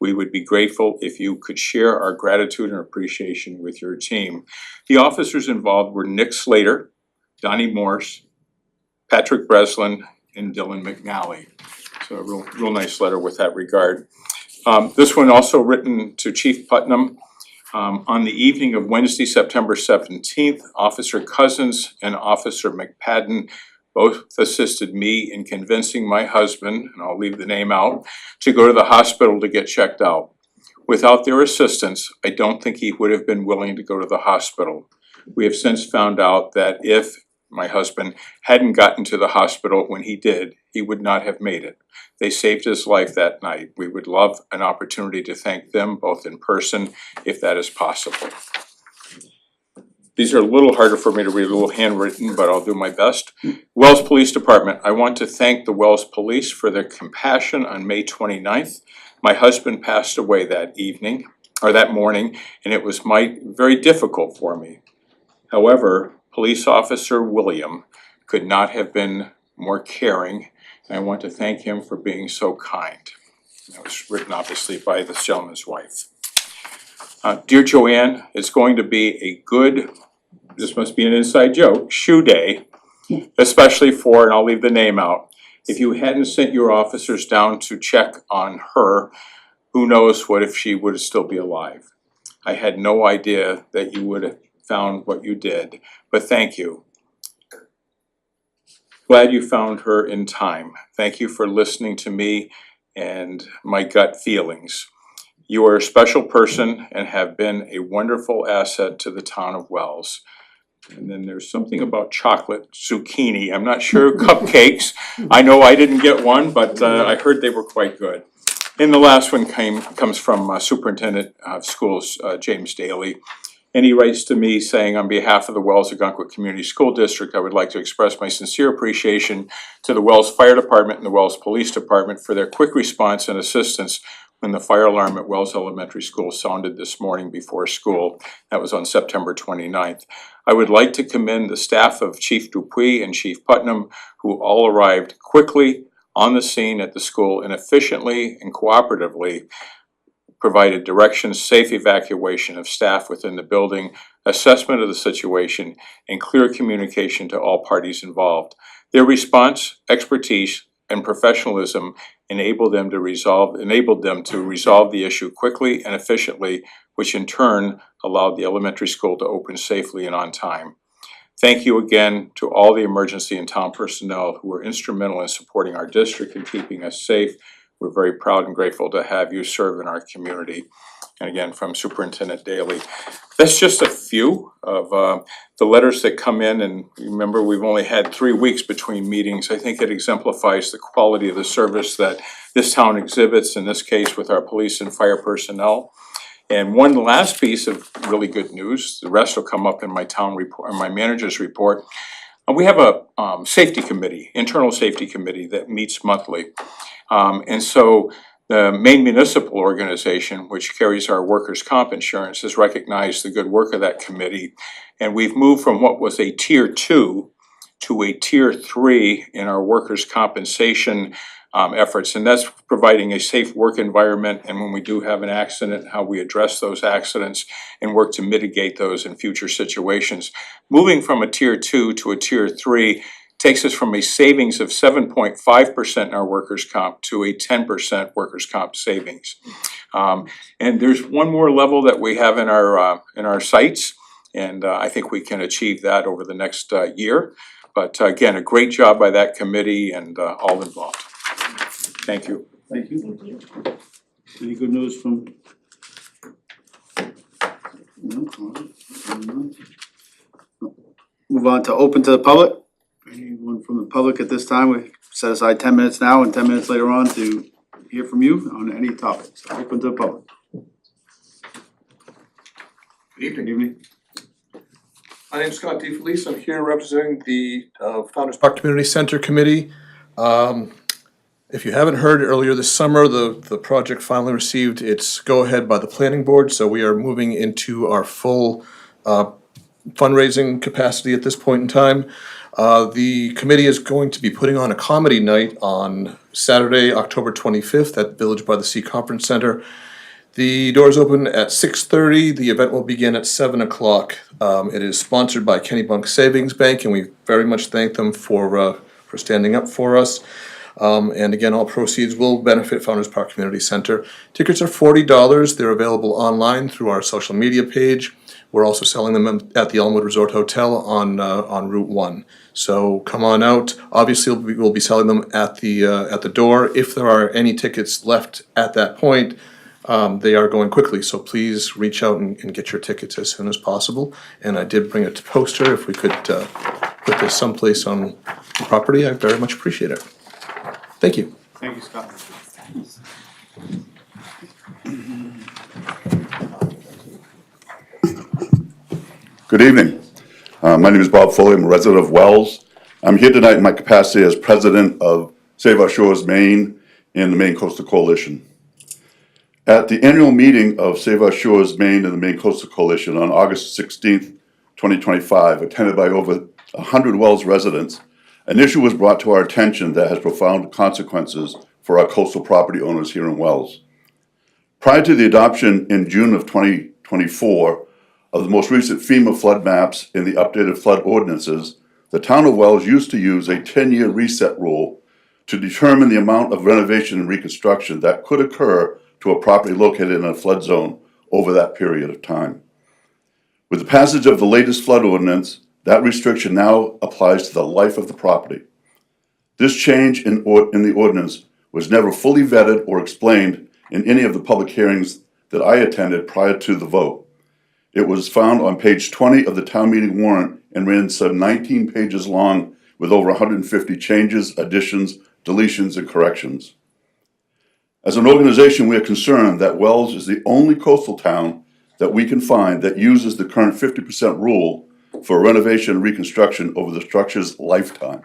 We would be grateful if you could share our gratitude and appreciation with your team. The officers involved were Nick Slater, Donnie Morse, Patrick Breslin, and Dylan McNally. So a real nice letter with that regard. This one also written to Chief Putnam. On the evening of Wednesday, September 17th, Officer Cousins and Officer McPadden both assisted me in convincing my husband, and I'll leave the name out, to go to the hospital to get checked out. Without their assistance, I don't think he would have been willing to go to the hospital. We have since found out that if my husband hadn't gotten to the hospital when he did, he would not have made it. They saved his life that night. We would love an opportunity to thank them both in person, if that is possible. These are a little harder for me to read, a little handwritten, but I'll do my best. Wells Police Department, I want to thank the Wells Police for their compassion on May 29th. My husband passed away that morning, and it was very difficult for me. However, Police Officer William could not have been more caring, and I want to thank him for being so kind. That was written obviously by this gentleman's wife. Dear Joanne, it's going to be a good, this must be an inside joke, shoe day, especially for, and I'll leave the name out, if you hadn't sent your officers down to check on her, who knows what if she would still be alive. I had no idea that you would have found what you did, but thank you. Glad you found her in time. Thank you for listening to me and my gut feelings. You are a special person and have been a wonderful asset to the town of Wells. And then there's something about chocolate zucchini. I'm not sure, cupcakes. I know I didn't get one, but I heard they were quite good. And the last one comes from Superintendent of Schools, James Daly. And he writes to me saying, on behalf of the Wells-Ogunquit Community School District, I would like to express my sincere appreciation to the Wells Fire Department and the Wells Police Department for their quick response and assistance when the fire alarm at Wells Elementary School sounded this morning before school. That was on September 29th. I would like to commend the staff of Chief Dupuy and Chief Putnam, who all arrived quickly on the scene at the school and efficiently and cooperatively provided directions, safe evacuation of staff within the building, assessment of the situation, and clear communication to all parties involved. Their response, expertise, and professionalism enabled them to resolve the issue quickly and efficiently, which in turn allowed the elementary school to open safely and on time. Thank you again to all the emergency and town personnel who were instrumental in supporting our district and keeping us safe. We're very proud and grateful to have you serve in our community. And again, from Superintendent Daly. That's just a few of the letters that come in, and remember, we've only had 3 weeks between meetings. I think it exemplifies the quality of the service that this town exhibits, in this case with our police and fire personnel. And one last piece of really good news, the rest will come up in my town report, or my manager's report. We have a safety committee, internal safety committee that meets monthly. And so the Maine Municipal Organization, which carries our workers' comp insurance, has recognized the good work of that committee. And we've moved from what was a tier 2 to a tier 3 in our workers' compensation efforts, and that's providing a safe work environment, and when we do have an accident, how we address those accidents and work to mitigate those in future situations. Moving from a tier 2 to a tier 3 takes us from a savings of 7.5% in our workers' comp to a 10% workers' comp savings. And there's one more level that we have in our sights, and I think we can achieve that over the next year. But again, a great job by that committee and all involved. Thank you. Thank you. Any good news from? No, all right. Move on to open to the public. Anyone from the public at this time? We set aside 10 minutes now and 10 minutes later on to hear from you on any topics. Open to the public. Good evening. Good evening. My name's Scott DeFelice. I'm here representing the Founders Park Community Center Committee. If you haven't heard, earlier this summer, the project finally received its go-ahead by the planning board, so we are moving into our full fundraising capacity at this point in time. The committee is going to be putting on a comedy night on Saturday, October 25th at Village by the Sea Conference Center. The doors open at 6:30. The event will begin at 7 o'clock. It is sponsored by Kennebunk Savings Bank, and we very much thank them for standing up for us. And again, all proceeds will benefit Founders Park Community Center. Tickets are $40. They're available online through our social media page. We're also selling them at the Elmwood Resort Hotel on Route 1. So come on out. Obviously, we'll be selling them at the door. If there are any tickets left at that point, they are going quickly. So please reach out and get your tickets as soon as possible. And I did bring a poster. If we could put this someplace on the property, I'd very much appreciate it. Thank you. Thank you, Scott. Good evening. My name is Bob Foley. I'm a resident of Wells. I'm here tonight in my capacity as president of Save Our Shores Maine and the Maine Coastal Coalition. At the annual meeting of Save Our Shores Maine and the Maine Coastal Coalition on August 16th, 2025, attended by over 100 Wells residents, an issue was brought to our attention that has profound consequences for our coastal property owners here in Wells. Prior to the adoption in June of 2024 of the most recent FEMA flood maps and the updated flood ordinances, the town of Wells used to use a 10-year reset rule to determine the amount of renovation and reconstruction that could occur to a property located in a flood zone over that period of time. With the passage of the latest flood ordinance, that restriction now applies to the life of the property. This change in the ordinance was never fully vetted or explained in any of the public hearings that I attended prior to the vote. It was found on page 20 of the town meeting warrant and ran some 19 pages long with over 150 changes, additions, deletions, and corrections. As an organization, we are concerned that Wells is the only coastal town that we can find that uses the current 50% rule for renovation and reconstruction over the structure's lifetime,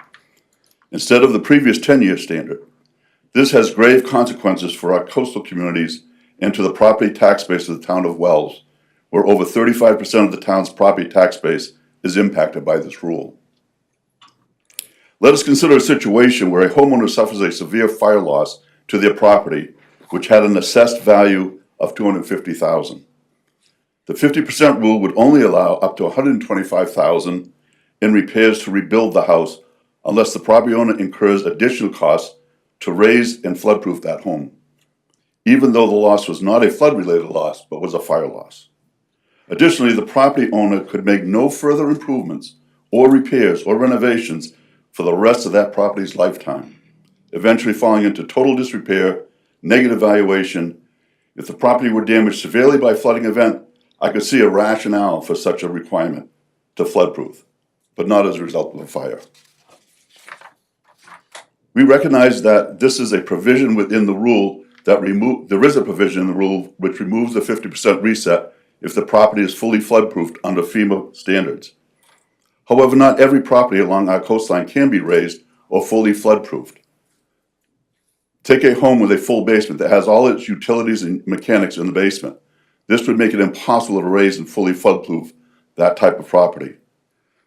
instead of the previous 10-year standard. This has grave consequences for our coastal communities and to the property tax base of the town of Wells, where over 35% of the town's property tax base is impacted by this rule. Let us consider a situation where a homeowner suffers a severe fire loss to their property, which had an assessed value of $250,000. The 50% rule would only allow up to $125,000 in repairs to rebuild the house unless the property owner incurs additional costs to raise and floodproof that home, even though the loss was not a flood-related loss, but was a fire loss. Additionally, the property owner could make no further improvements or repairs or renovations for the rest of that property's lifetime, eventually falling into total disrepair, negative valuation. If the property were damaged severely by a flooding event, I could see a rationale for such a requirement to floodproof, but not as a result of a fire. We recognize that this is a provision within the rule there is a provision in the rule which removes the 50% reset if the property is fully floodproofed under FEMA standards. However, not every property along our coastline can be raised or fully floodproofed. Take a home with a full basement that has all its utilities and mechanics in the basement. This would make it impossible to raise and fully floodproof that type of property.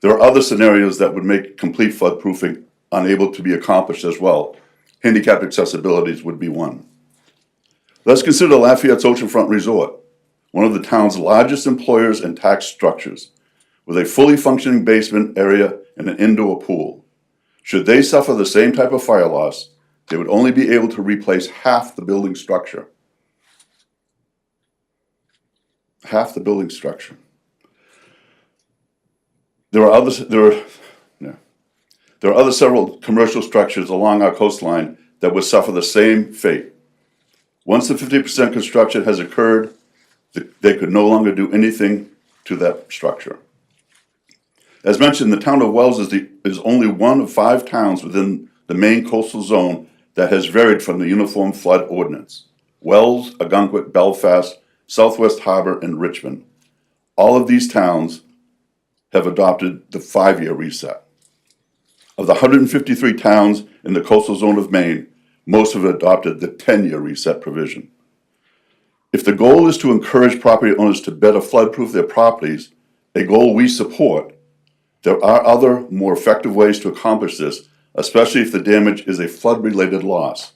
There are other scenarios that would make complete floodproofing unable to be accomplished as well. Handicap accessibilities would be one. Let's consider Lafayette's Oceanfront Resort, one of the town's largest employers and tax structures, with a fully functioning basement area and an indoor pool. Should they suffer the same type of fire loss, they would only be able to replace half the building structure. Half the building structure. There are other several commercial structures along our coastline that would suffer the same fate. Once the 50% construction has occurred, they could no longer do anything to that structure. As mentioned, the town of Wells is only one of 5 towns within the Maine coastal zone that has varied from the Uniform Flood Ordinance. Wells, Ogunquit, Belfast, Southwest Harbor, and Richmond. All of these towns have adopted the 5-year reset. Of the 153 towns in the coastal zone of Maine, most have adopted the 10-year reset provision. If the goal is to encourage property owners to better floodproof their properties, a goal we support, there are other, more effective ways to accomplish this, especially if the damage is a flood-related loss.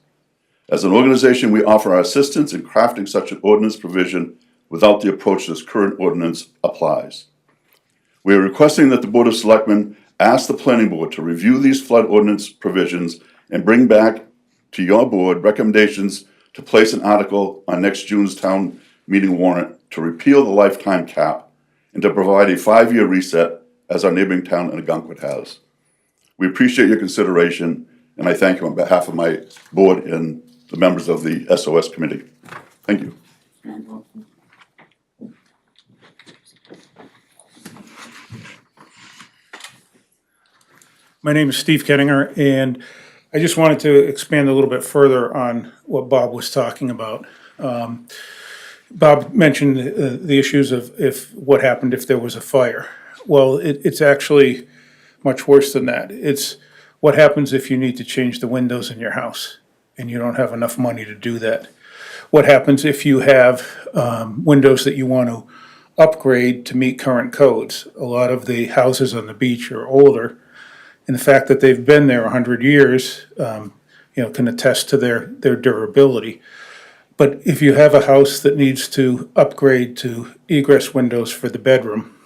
As an organization, we offer our assistance in crafting such an ordinance provision without the approach this current ordinance applies. We are requesting that the Board of Selectmen ask the Planning Board to review these flood ordinance provisions and bring back to your board recommendations to place an article on next June's town meeting warrant to repeal the lifetime cap and to provide a 5-year reset as our neighboring town in Ogunquit has. We appreciate your consideration, and I thank you on behalf of my board and the members of the SOS committee. Thank you. My name is Steve Kettinger, and I just wanted to expand a little bit further on what Bob was talking about. Bob mentioned the issues of what happened if there was a fire. Well, it's actually much worse than that. It's what happens if you need to change the windows in your house and you don't have enough money to do that. What happens if you have windows that you want to upgrade to meet current codes? A lot of the houses on the beach are older, and the fact that they've been there 100 years can attest to their durability. But if you have a house that needs to upgrade to egress windows for the bedroom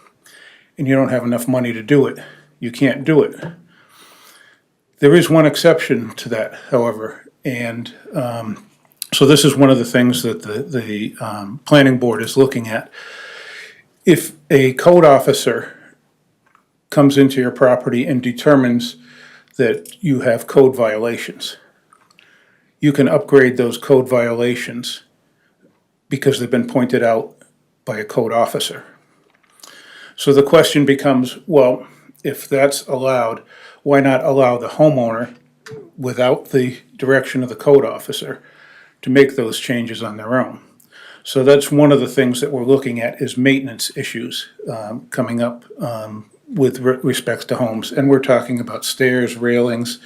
and you don't have enough money to do it, you can't do it. There is one exception to that, however, and so this is one of the things that the planning board is looking at. If a code officer comes into your property and determines that you have code violations, you can upgrade those code violations because they've been pointed out by a code officer. So the question becomes, well, if that's allowed, why not allow the homeowner, without the direction of the code officer, to make those changes on their own? So that's one of the things that we're looking at, is maintenance issues coming up with respects to homes. And we're talking about stairs, railings,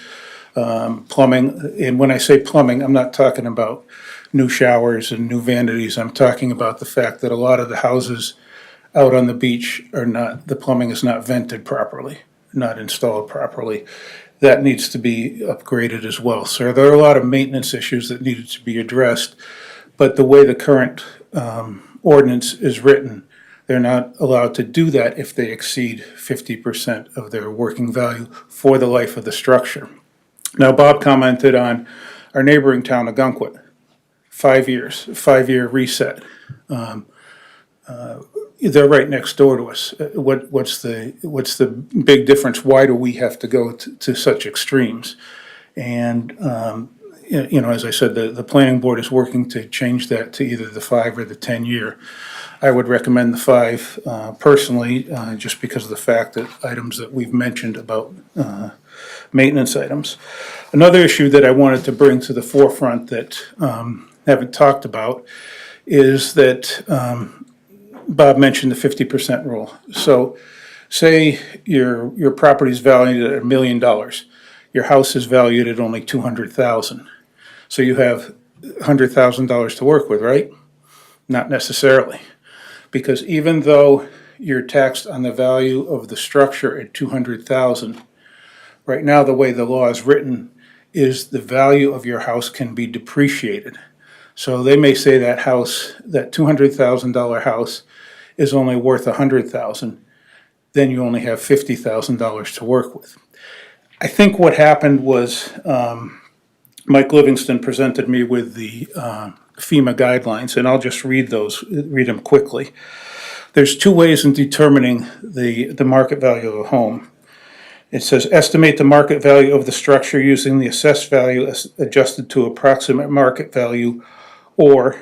plumbing. And when I say plumbing, I'm not talking about new showers and new vanities. I'm talking about the fact that a lot of the houses out on the beach the plumbing is not vented properly, not installed properly. That needs to be upgraded as well. So there are a lot of maintenance issues that needed to be addressed, but the way the current ordinance is written, they're not allowed to do that if they exceed 50% of their working value for the life of the structure. Now, Bob commented on our neighboring town, Ogunquit, 5 years, 5-year reset. They're right next door to us. What's the big difference? Why do we have to go to such extremes? And as I said, the planning board is working to change that to either the 5 or the 10-year. I would recommend the 5 personally, just because of the fact that items that we've mentioned about maintenance items. Another issue that I wanted to bring to the forefront that haven't talked about is that Bob mentioned the 50% rule. So say your property's valued at $1 million. Your house is valued at only $200,000. So you have $100,000 to work with, right? Not necessarily. Because even though you're taxed on the value of the structure at $200,000, right now the way the law is written, is the value of your house can be depreciated. So they may say that house, that $200,000 house is only worth $100,000, then you only have $50,000 to work with. I think what happened was, Mike Livingston presented me with the FEMA guidelines, and I'll just read them quickly. There's two ways in determining the market value of a home. It says, estimate the market value of the structure using the assessed value as adjusted to approximate market value, or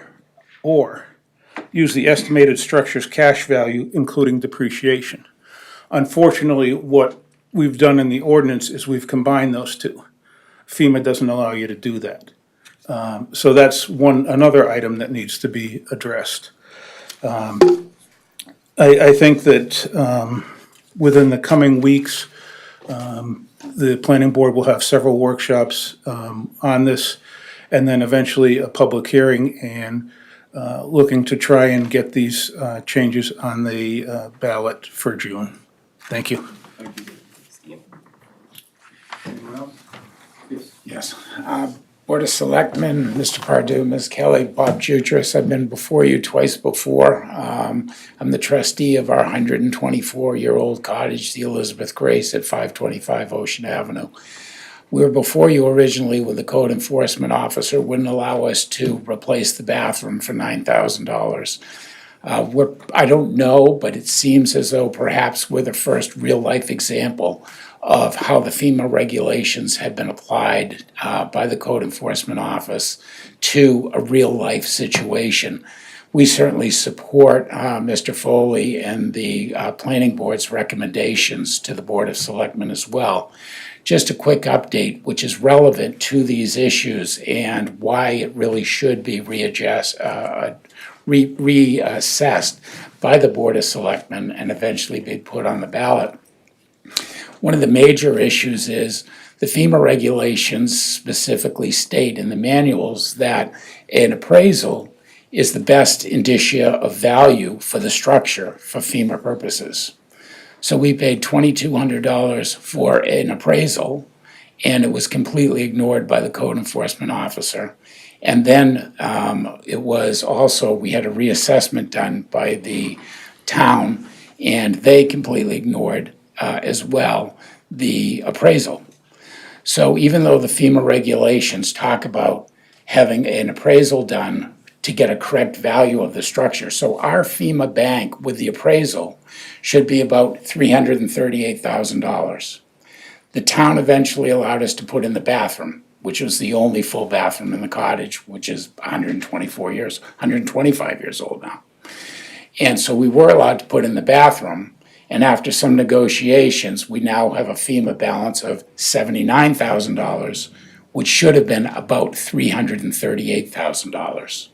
use the estimated structure's cash value, including depreciation. Unfortunately, what we've done in the ordinance is we've combined those two. FEMA doesn't allow you to do that. So that's another item that needs to be addressed. I think that within the coming weeks, the planning board will have several workshops on this, and then eventually a public hearing, and looking to try and get these changes on the ballot for June. Thank you. Yes. Board of Selectmen, Mr. Pardue, Ms. Kelly, Bob Jutras, I've been before you twice before. I'm the trustee of our 124-year-old cottage, the Elizabeth Grace at 525 Ocean Avenue. We were before you originally when the code enforcement officer wouldn't allow us to replace the bathroom for $9,000. I don't know, but it seems as though perhaps we're the first real-life example of how the FEMA regulations have been applied by the Code Enforcement Office to a real-life situation. We certainly support Mr. Foley and the Planning Board's recommendations to the Board of Selectmen as well. Just a quick update, which is relevant to these issues and why it really should be reassessed by the Board of Selectmen and eventually be put on the ballot. One of the major issues is the FEMA regulations specifically state in the manuals that an appraisal is the best indicia of value for the structure for FEMA purposes. So we paid $2,200 for an appraisal, and it was completely ignored by the code enforcement officer. And then it was also, we had a reassessment done by the town, and they completely ignored as well the appraisal. So even though the FEMA regulations talk about having an appraisal done to get a correct value of the structure, so our FEMA bank with the appraisal should be about $338,000. The town eventually allowed us to put in the bathroom, which was the only full bathroom in the cottage, which is 125 years old now. And so we were allowed to put in the bathroom, and after some negotiations, we now have a FEMA balance of $79,000, which should have been about $338,000.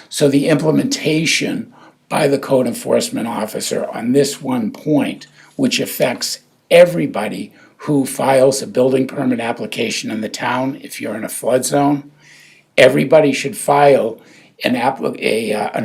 So the implementation by the code enforcement officer on this one point, which affects everybody who files a building permit application in the town, if you're in a flood zone, everybody should file an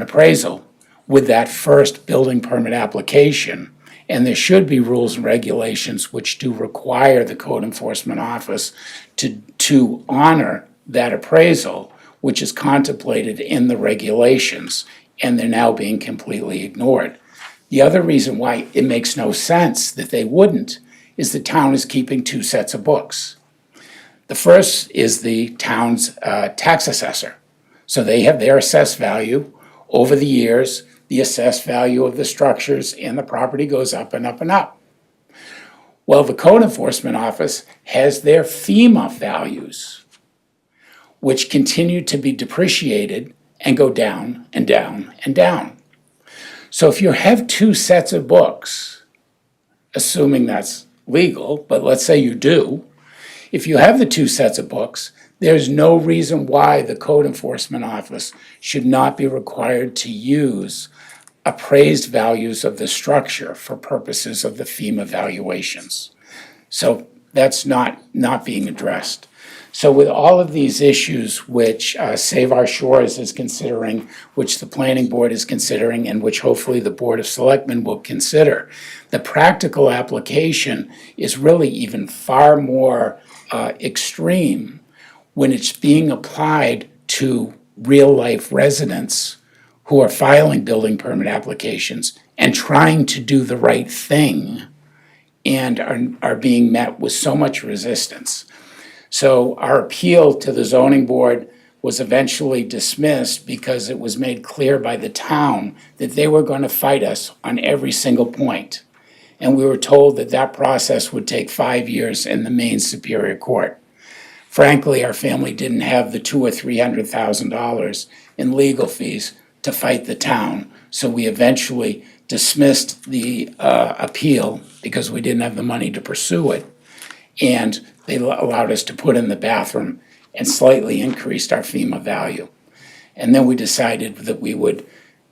appraisal with that first building permit application. And there should be rules and regulations which do require the code enforcement office to honor that appraisal, which is contemplated in the regulations, and they're now being completely ignored. The other reason why it makes no sense that they wouldn't is the town is keeping two sets of books. The first is the town's tax assessor. So they have their assessed value. Over the years, the assessed value of the structures and the property goes up and up and up. Well, the code enforcement office has their FEMA values, which continue to be depreciated and go down and down and down. So if you have two sets of books, assuming that's legal, but let's say you do, if you have the two sets of books, there's no reason why the code enforcement office should not be required to use appraised values of the structure for purposes of the FEMA valuations. So that's not being addressed. So with all of these issues which Save Our Shores is considering, which the planning board is considering, and which hopefully the Board of Selectmen will consider, the practical application is really even far more extreme when it's being applied to real-life residents who are filing building permit applications and trying to do the right thing and are being met with so much resistance. So our appeal to the zoning board was eventually dismissed because it was made clear by the town that they were going to fight us on every single point. And we were told that that process would take 5 years in the Maine Superior Court. Frankly, our family didn't have the $200,000 or $300,000 in legal fees to fight the town, so we eventually dismissed the appeal because we didn't have the money to pursue it. And they allowed us to put in the bathroom and slightly increased our FEMA value. And then we decided that we would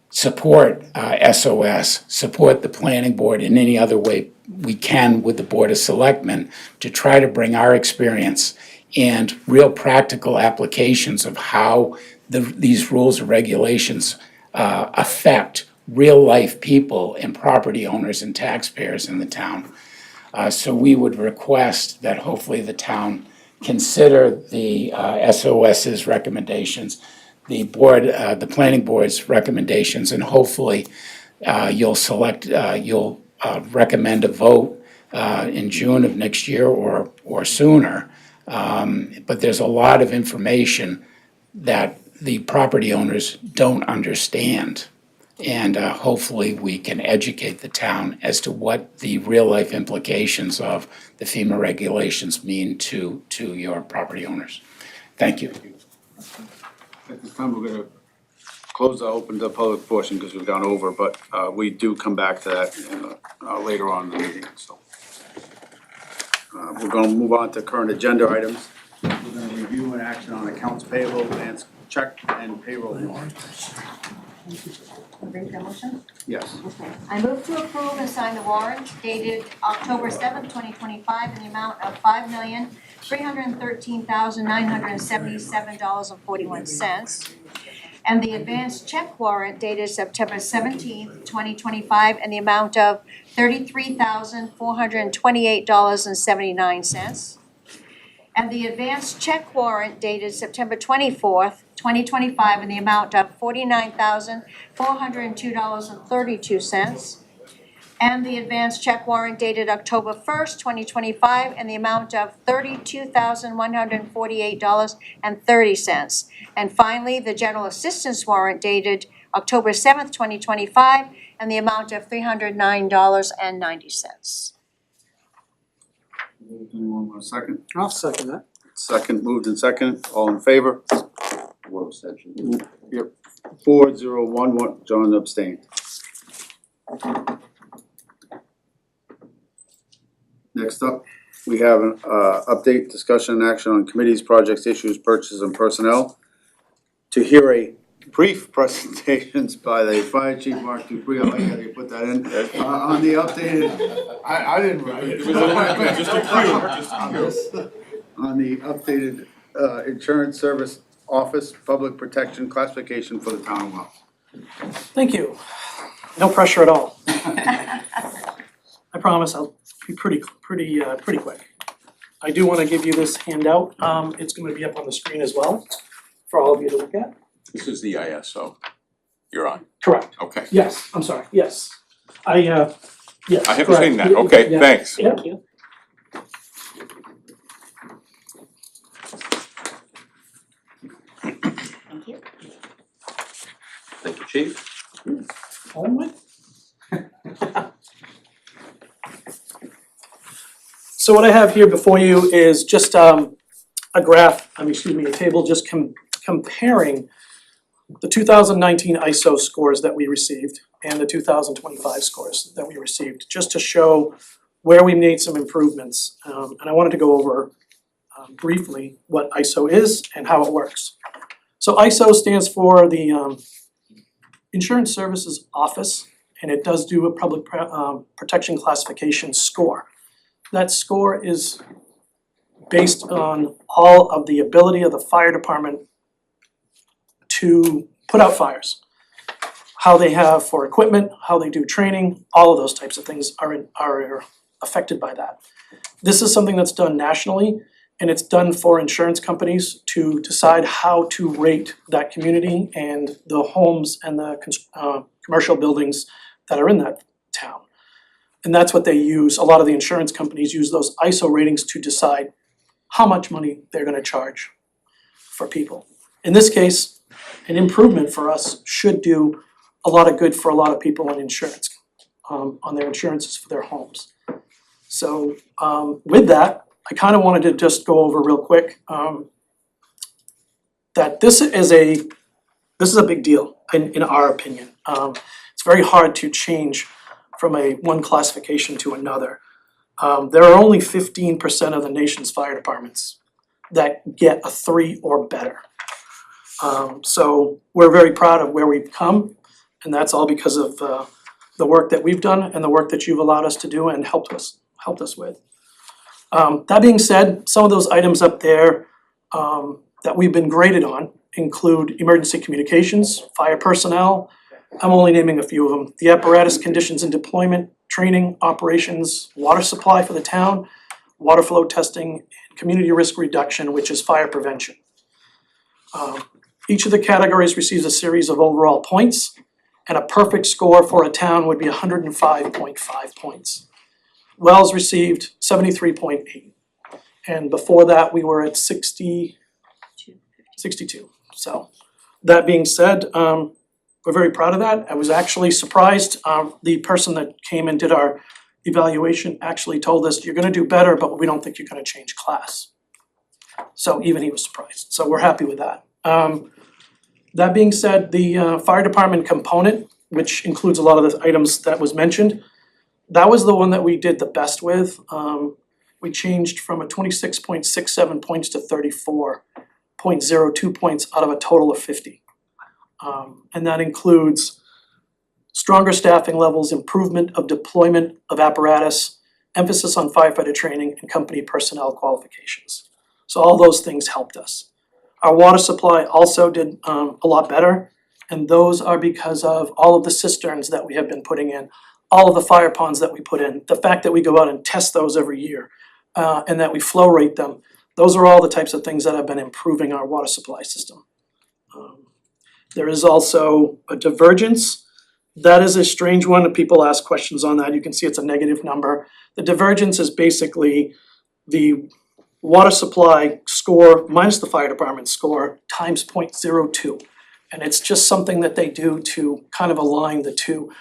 support SOS, support the planning board in any other way we can with the Board of Selectmen to try to bring our experience and real practical applications of how these rules and regulations affect real-life people and property owners and taxpayers in the town. So we would request that hopefully the town consider the SOS's recommendations, the board, the planning board's recommendations, and hopefully you'll recommend a vote in June of next year or sooner. But there's a lot of information that the property owners don't understand. And hopefully we can educate the town as to what the real-life implications of the FEMA regulations mean to your property owners. Thank you. At this time, we're gonna open the public portion because we've gone over, but we do come back to that later on in the meeting, so. We're gonna move on to current agenda items. We're gonna review and action on accounts payable, advance check, and payroll warrants. Bring the motion? Yes. Okay. I move to approve and sign the warrant dated October 7th, 2025 in the amount of $5,313,977.41. And the advanced check warrant dated September 17th, 2025 in the amount of $33,428.79. And the advanced check warrant dated September 24th, 2025 in the amount of $49,402.32. And the advanced check warrant dated October 1st, 2025 in the amount of $32,148.30. And finally, the general assistance warrant dated October 7th, 2025 in the amount of $309.90. Anyone want a second? I'll second that. Second, moved and second, all in favor? One abstention. Yep, 4-0-1, John abstained. Next up, we have an update, discussion, and action on committees, projects, issues, purchases, and personnel. To hear a brief presentations by the Fire Chief Mark Dupree, I like how you put that in, on the updated, I didn't write it. Just a cue. On the updated Insurance Service Office Public Protection Classification for the town of Wells. Thank you. No pressure at all. I promise I'll be pretty quick. I do want to give you this handout. It's going to be up on the screen as well for all of you to look at. This is the ISO you're on. Correct. Okay. Yes, I'm sorry. Yes. Yes. I haven't correct. seen that. Okay, Yeah. thanks. Yeah. Thank you. Thank you, Chief. All right. So what I have here before you is just a graph, a table just comparing the 2019 ISO scores that we received and the 2025 scores that we received, just to show where we made some improvements. And I wanted to go over briefly what ISO is and how it works. So ISO stands for the Insurance Services Office, and it does do a public protection classification score. That score is based on all of the ability of the fire department to put out fires. How they have for equipment, how they do training, all of those types of things are affected by that. This is something that's done nationally, And it's done for insurance companies to decide how to rate that community and the homes and the commercial buildings that are in that town. And that's what they use. A lot of the insurance companies use those ISO ratings to decide how much money they're gonna charge for people. In this case, an improvement for us should do a lot of good for a lot of people on insurance, on their insurances for their homes. So with that, I kind of wanted to just go over real quick that this is a big deal in our opinion. It's very hard to change from one classification to another. There are only 15% of the nation's fire departments that get a 3 or better. So we're very proud of where we've come, and that's all because of the work that we've done and the work that you've allowed us to do and helped us with. That being said, some of those items up there that we've been graded on include emergency communications, fire personnel. I'm only naming a few of them. The apparatus conditions and deployment, training, operations, water supply for the town, water flow testing, and community risk reduction, which is fire prevention. Each of the categories receives a series of overall points, and a perfect score for a town would be 105.5 points. Wells received 73.8, and before that, we were at 62. So, that being said, we're very proud of that. I was actually surprised, the person that came and did our evaluation actually told us, you're gonna do better, but we don't think you're gonna change class. So even he was surprised, so we're happy with that. That being said, the fire department component, which includes a lot of the items that was mentioned, that was the one that we did the best with. We changed from a 26.67 points to 34.02 points out of a total of 50. And that includes stronger staffing levels, improvement of deployment of apparatus, emphasis on firefighter training, and company personnel qualifications. So all those things helped us. Our water supply also did a lot better, and those are because of all of the cisterns that we have been putting in, all of the fire ponds that we put in, the fact that we go out and test those every year, and that we flow rate them. Those are all the types of things that have been improving our water supply system. There is also a divergence. That is a strange one, and people ask questions on that. You can see it's a negative number. The divergence is basically the water supply score minus the fire department score times 0.02. And it's just something that they do to kind of align the two.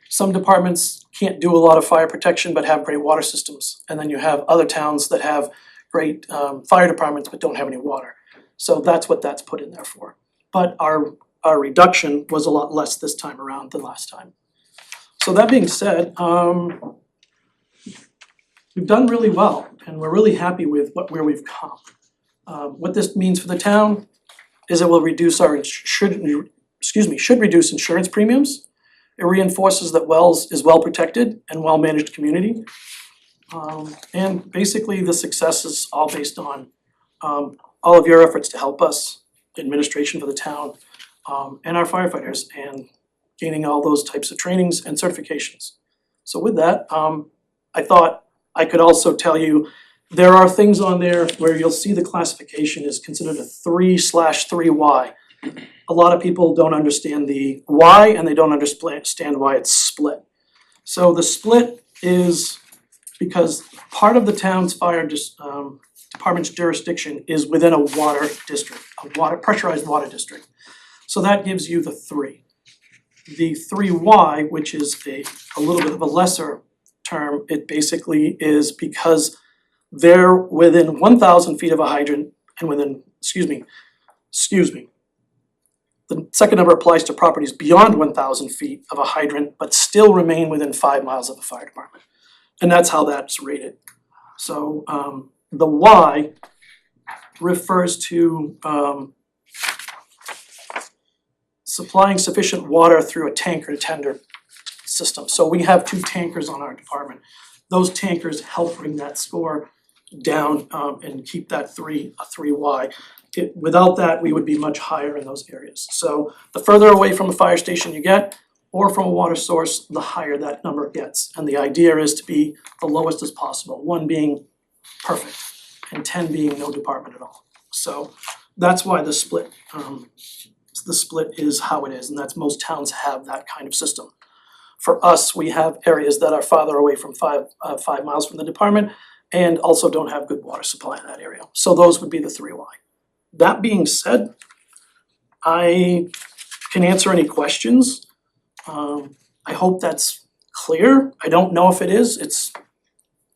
Some departments can't do a lot of fire protection but have great water systems. And then you have other towns that have great fire departments but don't have any water. So that's what that's put in there for. But our reduction was a lot less this time around than last time. So that being said, we've done really well, and we're really happy with where we've come. What this means for the town is it will reduce should reduce insurance premiums. It reinforces that Wells is well protected and well managed community. And basically the success is all based on all of your efforts to help us, administration for the town, and our firefighters, and gaining all those types of trainings and certifications. So with that, I thought I could also tell you, there are things on there where you'll see the classification is considered a 3/3Y. A lot of people don't understand the why, and they don't understand why it's split. So the split is because part of the town's fire department's jurisdiction is within a water district, pressurized water district. So that gives you the 3. The 3Y, which is a little bit of a lesser term, it basically is because they're within 1,000 feet of a hydrant and within, excuse me. The second number applies to properties beyond 1,000 feet of a hydrant, but still remain within 5 miles of the fire department. And that's how that's rated. So the Y refers to supplying sufficient water through a tanker to tender system. So we have 2 tankers on our department. Those tankers help bring that score down and keep that a 3Y. Without that, we would be much higher in those areas. So the further away from a fire station you get, or from a water source, the higher that number gets. And the idea is to be the lowest as possible, 1 being perfect. and 10 being no department at all. So that's why the split is how it is, and that's most towns have that kind of system. For us, we have areas that are farther away from 5 miles from the department and also don't have good water supply in that area. So those would be the 3 why. That being said, I can answer any questions. I hope that's clear. I don't know if it is. It's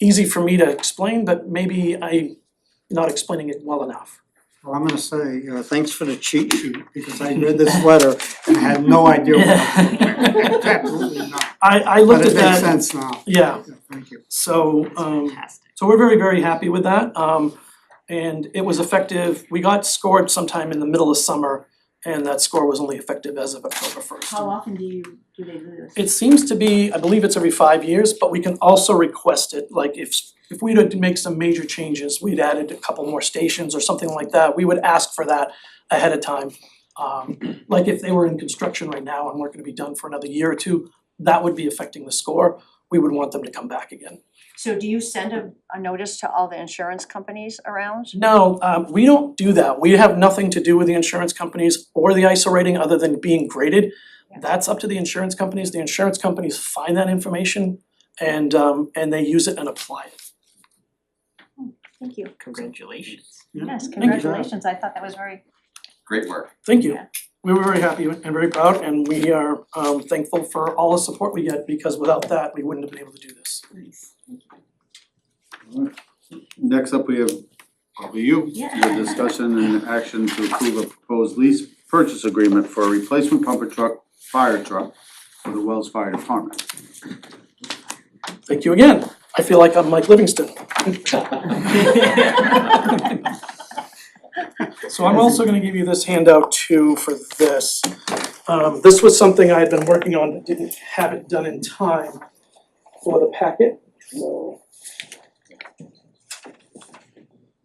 easy for me to explain, but maybe I'm not explaining it well enough. Well, I'm gonna say, thanks for the cheat sheet, because I read this letter and I had no idea what I was doing. Absolutely not. I looked at that. But it makes sense now. Yeah, Thank you. so so we're very, very happy with that. And it was effective, we got scored sometime in the middle of summer, and that score was only effective as of October 1st. How often do they do this? It seems to be, I believe it's every 5 years, but we can also request it, like if we had to make some major changes, we'd added a couple more stations or something like that, we would ask for that ahead of time. Like if they were in construction right now and weren't gonna be done for another year or two, that would be affecting the score, we would want them to come back again. So do you send a notice to all the insurance companies around? No, we don't do that. We have nothing to do with the insurance companies or the ISO rating other than being graded. That's up to the insurance companies. The insurance companies find that information and they use it and apply it. Thank you. Congratulations. Yes, you. congratulations. I thought that was very. Great work. Thank you. We were very happy and very proud, and we are thankful for all the support we get, because without that, we wouldn't have been able to do this. Next up, we have you, your discussion and action to approve a proposed lease purchase agreement for a replacement pumper truck, fire truck for the Wells Fire Department. Thank you again. I feel like I'm Mike Livingston. So I'm also gonna give you this handout too for this. This was something I had been working on but didn't have it done in time for the packet, so.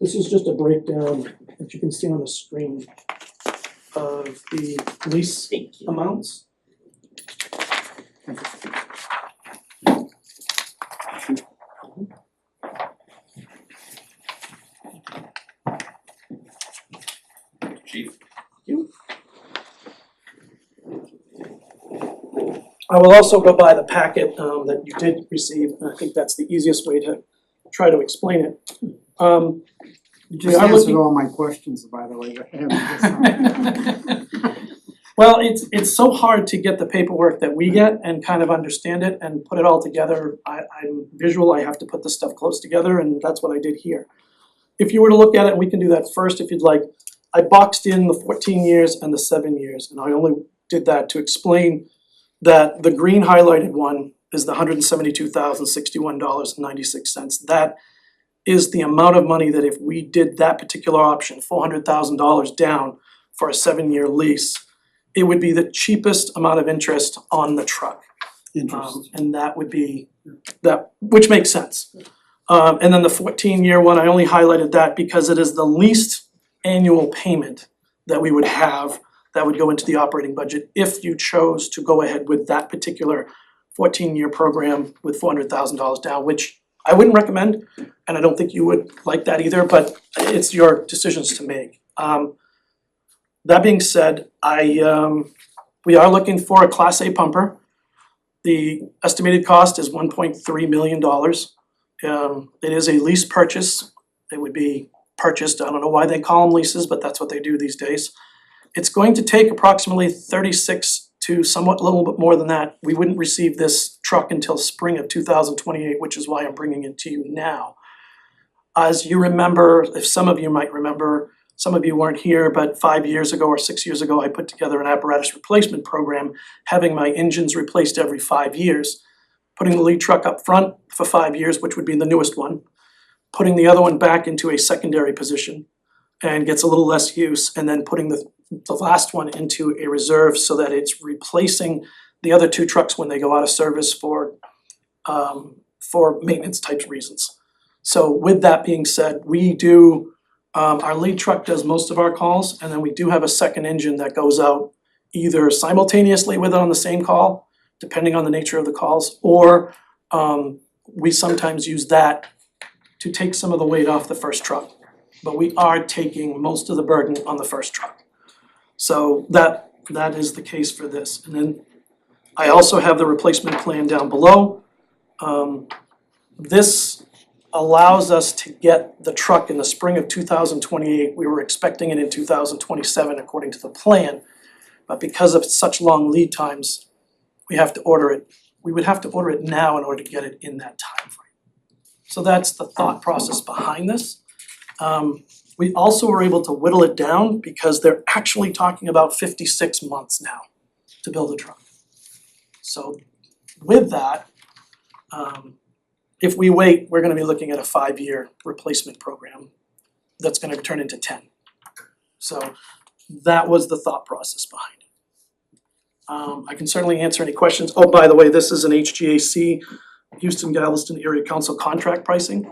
This is just a breakdown that you can see on the screen of the lease amounts. Chief. I will also go by the packet that you did receive, and I think that's the easiest way to try to explain it. You just We are answered looking- all my questions, by the way. Well, it's so hard to get the paperwork that we get and kind of understand it and put it all together. I'm visual, I have to put the stuff close together, and that's what I did here. If you were to look at it, we can do that first if you'd like. I boxed in the 14 years and the 7 years, and I only did that to explain that the green highlighted one is the $172,061.96. That is the amount of money that if we did that particular option, $400,000 down for a 7-year lease, it would be the cheapest amount of interest on the truck. And that would be, that, which makes sense. And then the 14-year one, I only highlighted that because it is the least annual payment that we would have that would go into the operating budget if you chose to go ahead with that particular 14-year program with $400,000 down, which I wouldn't recommend, and I don't think you would like that either, but it's your decisions to make. That being said, we are looking for a Class A pumper. The estimated cost is $1.3 million. It is a lease purchase. It would be purchased, I don't know why they call them leases, but that's what they do these days. It's going to take approximately 36 to somewhat a little bit more than that. We wouldn't receive this truck until spring of 2028, which is why I'm bringing it to you now. As you remember, if some of you might remember, some of you weren't here, but 5 years ago or 6 years ago, I put together an apparatus replacement program, having my engines replaced every 5 years, putting the lead truck up front for 5 years, which would be the newest one, putting the other one back into a secondary position and gets a little less use, and then putting the last one into a reserve so that it's replacing the other 2 trucks when they go out of service for maintenance type reasons. So with that being said, we do, our lead truck does most of our calls, and then we do have a second engine that goes out either simultaneously with it on the same call, depending on the nature of the calls, or we sometimes use that to take some of the weight off the first truck. but we are taking most of the burden on the first truck. So that is the case for this. And then I also have the replacement plan down below. This allows us to get the truck in the spring of 2028. We were expecting it in 2027 according to the plan. But because of such long lead times, we have to order it. We would have to order it now in order to get it in that time frame. So that's the thought process behind this. We also were able to whittle it down because they're actually talking about 56 months now to build a truck. So with that, if we wait, we're gonna be looking at a 5-year replacement program that's gonna turn into 10. So that was the thought process behind it. I can certainly answer any questions. Oh, by the way, this is an HGAC, Houston Galveston Area Council contract pricing.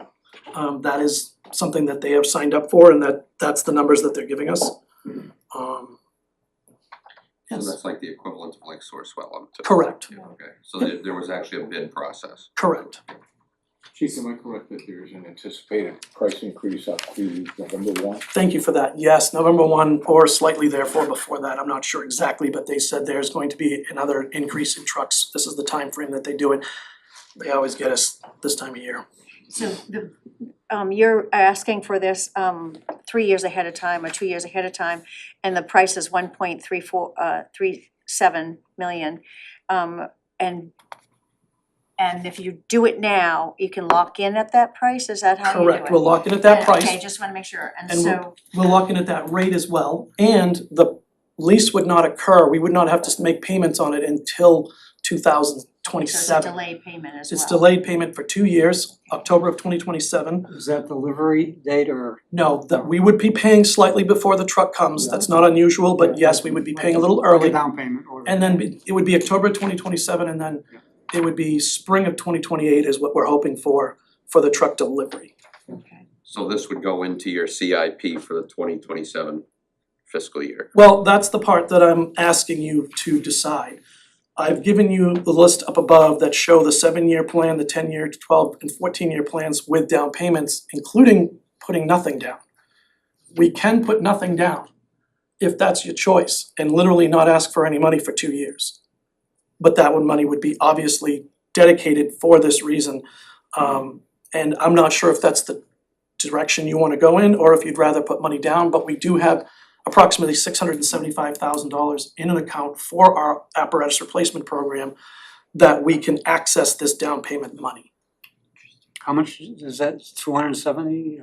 That is something that they have signed up for, and that's the numbers that they're giving us. So Yes, that's like the equivalent of like Sourcewell. correct, Okay, so there was actually a bid process. correct. Chief, am I correct that there's an anticipated price increase up to November 1? Thank you for that. Yes, November 1 or slightly therefore before that, I'm not sure exactly, but they said there's going to be another increase in trucks. This is the time frame that they do it. They always get us this time of year. So you're asking for this 3 years ahead of time or 2 years ahead of time, and the price is 1.37 million. And if you do it now, you can lock in at that price, is that how you do it? Correct, we'll lock in at that price. Okay, just wanna make sure, and And so, we'll lock in at that rate as well, and the lease would not occur, we would not have to make payments on it until two thousand so it's a twenty-seven. delayed payment as well. It's delayed payment for 2 years, October of 2027. Is that delivery date or? No, that we would be paying slightly before the truck comes, that's not unusual, but yes, we would be paying a little early. Down payment or? And then it would be October 2027, and then it would be spring of 2028 is what we're hoping for the truck delivery. So this would go into your CIP for the 2027 fiscal year. Well, that's the part that I'm asking you to decide. I've given you the list up above that show the 7-year plan, the 10-year, 12, and 14-year plans with down payments, including putting nothing down. We can put nothing down if that's your choice and literally not ask for any money for 2 years. But that money would be obviously dedicated for this reason. And I'm not sure if that's the direction you wanna go in or if you'd rather put money down, but we do have approximately $675,000 in an account for our apparatus replacement program that we can access this down payment money. How much is that, 270?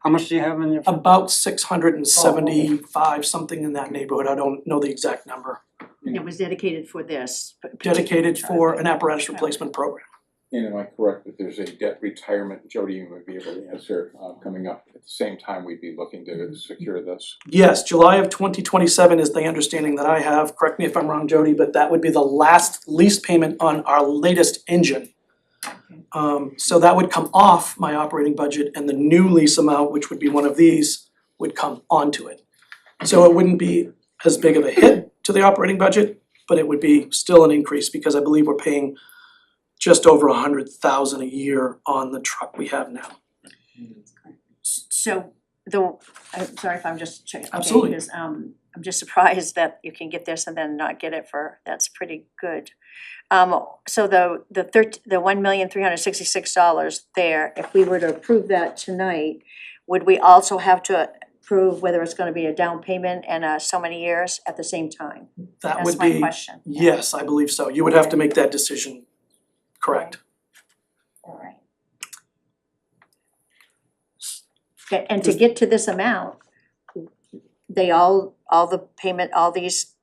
How much do you have in there? About 675, something in that neighborhood, I don't know the exact number, It was dedicated for this. dedicated for an apparatus replacement program. And am I correct that there's a debt retirement, Jody, you would be able to answer, coming up at the same time we'd be looking to secure this? Yes, July of 2027 is the understanding that I have, correct me if I'm wrong, Jody, but that would be the last lease payment on our latest engine. So that would come off my operating budget and the new lease amount, which would be one of these, would come onto it. So it wouldn't be as big of a hit to the operating budget, but it would be still an increase because I believe we're paying just over 100,000 a year on the truck we have now. So I'm sorry if I'm just checking, okay, Absolutely. because I'm just surprised that you can get this and then not get it that's pretty good. So the $1,366 there, if we were to approve that tonight, would we also have to approve whether it's gonna be a down payment and so many years at the same time? That That's would my be, question. yes, I believe so. You would have to make that decision, correct. Alright. Okay, and to get to this amount, all these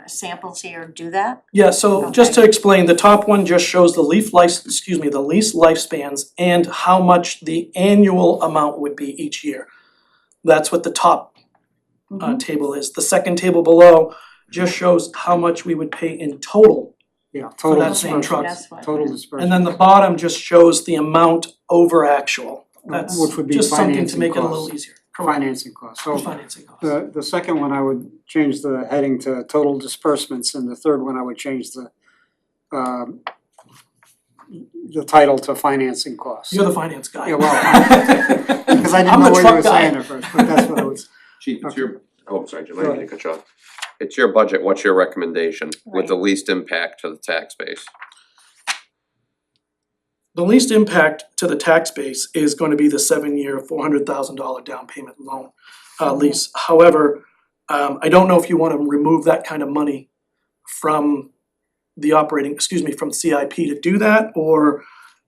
samples here do that? Yeah, so just to explain, the top one just shows the lease lifespans and how much the annual amount would be each year. That's what the top table is. The second table below just shows how much we would pay in total Yeah, for total that same truck. disbursement, total disbursement. And then the bottom just shows the amount over actual. That's Which would be just something to financing make it a costs. little easier. Correct. Financing costs, so Financing costs. the second one, I would change the heading to total disbursements, and the third one, I would change the the title to financing costs. You're the finance guy. Yeah, well, because I didn't I'm know the what you truck were guy. saying at first, but that's what I was. Chief, it's your, oh, sorry, Jim, I didn't mean to cut you off. It's your budget, what's your recommendation with the least impact to the tax base? The least impact to the tax base is going to be the 7-year, $400,000 down payment loan lease. However, I don't know if you want to remove that kind of money from the from CIP to do that, or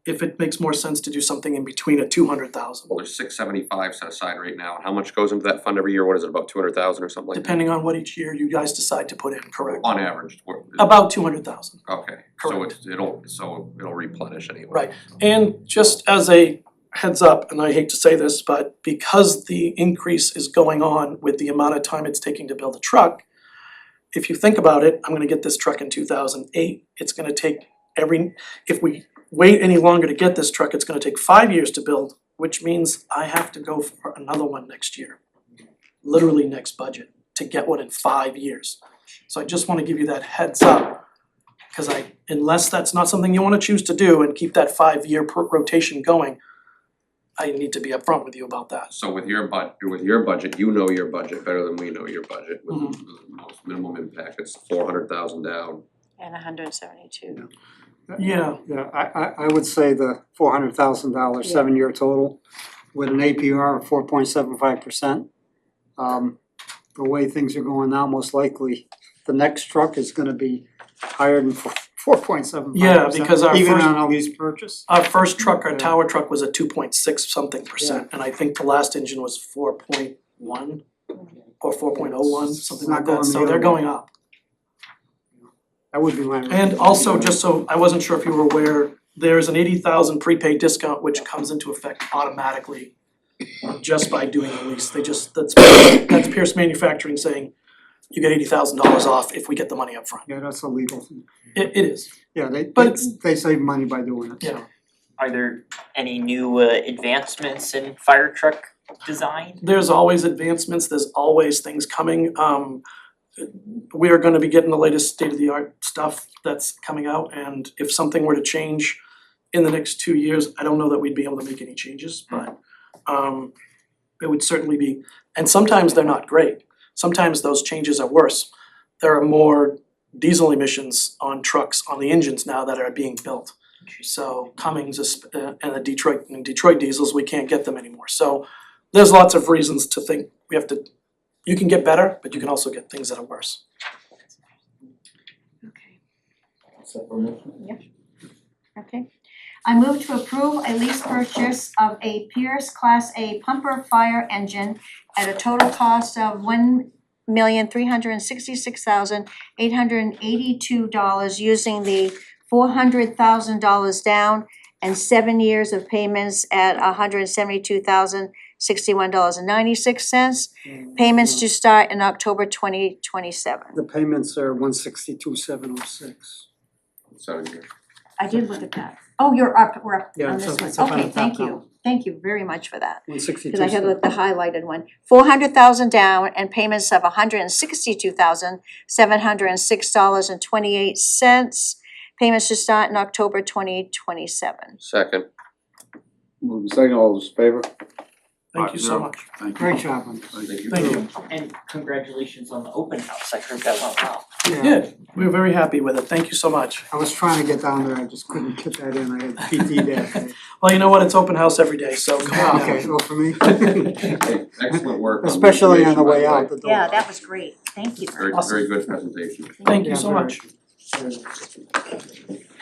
if it makes more sense to do something in between at 200,000. Well, there's 675 set aside right now, and how much goes into that fund every year? What is it, about 200,000 or something like that? Depending on what each year you guys decide to put in, correct? On average, About 200,000. okay, so it'll replenish anyway. Right, and just as a heads up, and I hate to say this, but because the increase is going on with the amount of time it's taking to build a truck, if you think about it, I'm gonna get this truck in 2008, it's gonna take if we wait any longer to get this truck, it's gonna take 5 years to build, which means I have to go for another one next year. Literally next budget, to get one in 5 years. So I just wanna give you that heads up. Cause unless that's not something you wanna choose to do and keep that 5-year rotation going, I need to be upfront with you about that. So with your budget, you know your budget better than we know your budget, with the most minimum impact, it's 400,000 down. And 172. Yeah. Yeah, I would say the $400,000 7-year total with an APR of 4.75%. The way things are going now, most likely, the next truck is gonna be higher than 4.75%. Yeah, because even on a lease purchase. Our first truck, our tower truck was at 2.6 something percent, and I think the last engine was 4.1 or 4.01, something like that, so they're going up. That would be my. And also, just so, I wasn't sure if you were aware, there's an 80,000 prepaid discount which comes into effect automatically just by doing a lease. That's Pierce Manufacturing saying you get $80,000 off if we get the money up front. Yeah, that's a legal thing. It is. Yeah, But they save money by doing it, so. Yeah. Are there any new advancements in fire truck design? There's always advancements, there's always things coming. We are gonna be getting the latest state-of-the-art stuff that's coming out, and if something were to change in the next 2 years, I don't know that we'd be able to make any changes, but it would certainly be, and sometimes they're not great. Sometimes those changes are worse. There are more diesel emissions on trucks, on the engines now that are being built. So Cummins and the Detroit diesels, we can't get them anymore. So there's lots of reasons to think you can get better, but you can also get things that are worse. Okay. I move to approve a lease purchase of a Pierce Class A pumper fire engine at a total cost of $1,366,882 using the $400,000 down and 7 years of payments at $172,061.96. Payments to start in October 2027. The payments are 162,706. 7 years. I did look at that. Oh, we're up Yeah, on it's this up- one. it's up on Okay, the top thank you. now. Thank you very much for that. 162. Cause I had the highlighted one. 400,000 down and payments of $162,706.28. Payments to start in October 2027. Second. Move the second, all those in favor? Thank you so much. Thank you. Great job on this. Thank you. And congratulations on the open house, I heard that went well. Yeah, we were very happy with it. Thank you so much. I was trying to get down there, I just couldn't get that in, I had PT that day. Well, you know what? It's open house every day, so come on down. Okay, well, for me. Hey, excellent work. Especially on the way out the door. Yeah, that was great. Thank you. Very, very good presentation. Thank you Yeah, so very. much.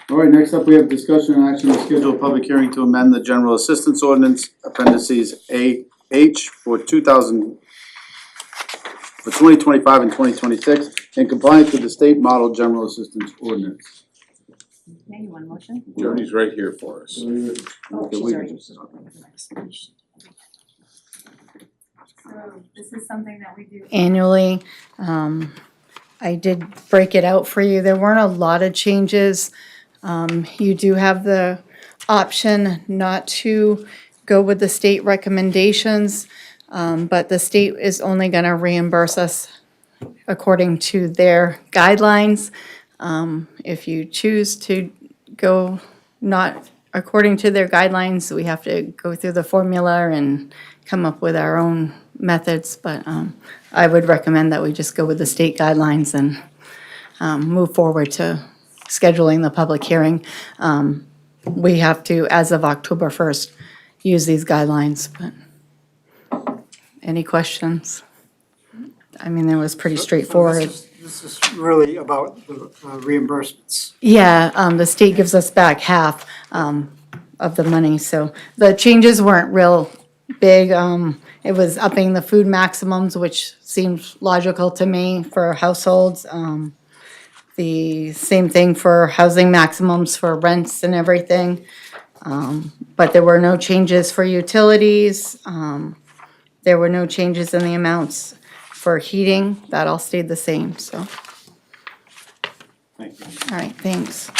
All right, next up, we have discussion and action to schedule a public hearing to amend the general assistance ordinance appendices A-H for 2025 and 2026 in compliance with the state model general assistance ordinance. Yeah, you want a motion? Jody's right here for us. Oh, she's already. So this is something that we do Annually, I did break it out for you. There weren't a lot of changes. You do have the option not to go with the state recommendations, but the state is only gonna reimburse us according to their guidelines. If you choose to go not according to their guidelines. We have to go through the formula and come up with our own methods, but I would recommend that we just go with the state guidelines and move forward to scheduling the public hearing. We have to, as of October 1st, use these guidelines, but any questions? I mean, it was pretty straightforward. This is really about the reimbursements. Yeah, the state gives us back half of the money, so the changes weren't real big. It was upping the food maximums, which seems logical to me for households. The same thing for housing maximums for rents and everything. But there were no changes for utilities. There were no changes in the amounts for heating. That all stayed the same, so. Thank you. All right, thanks.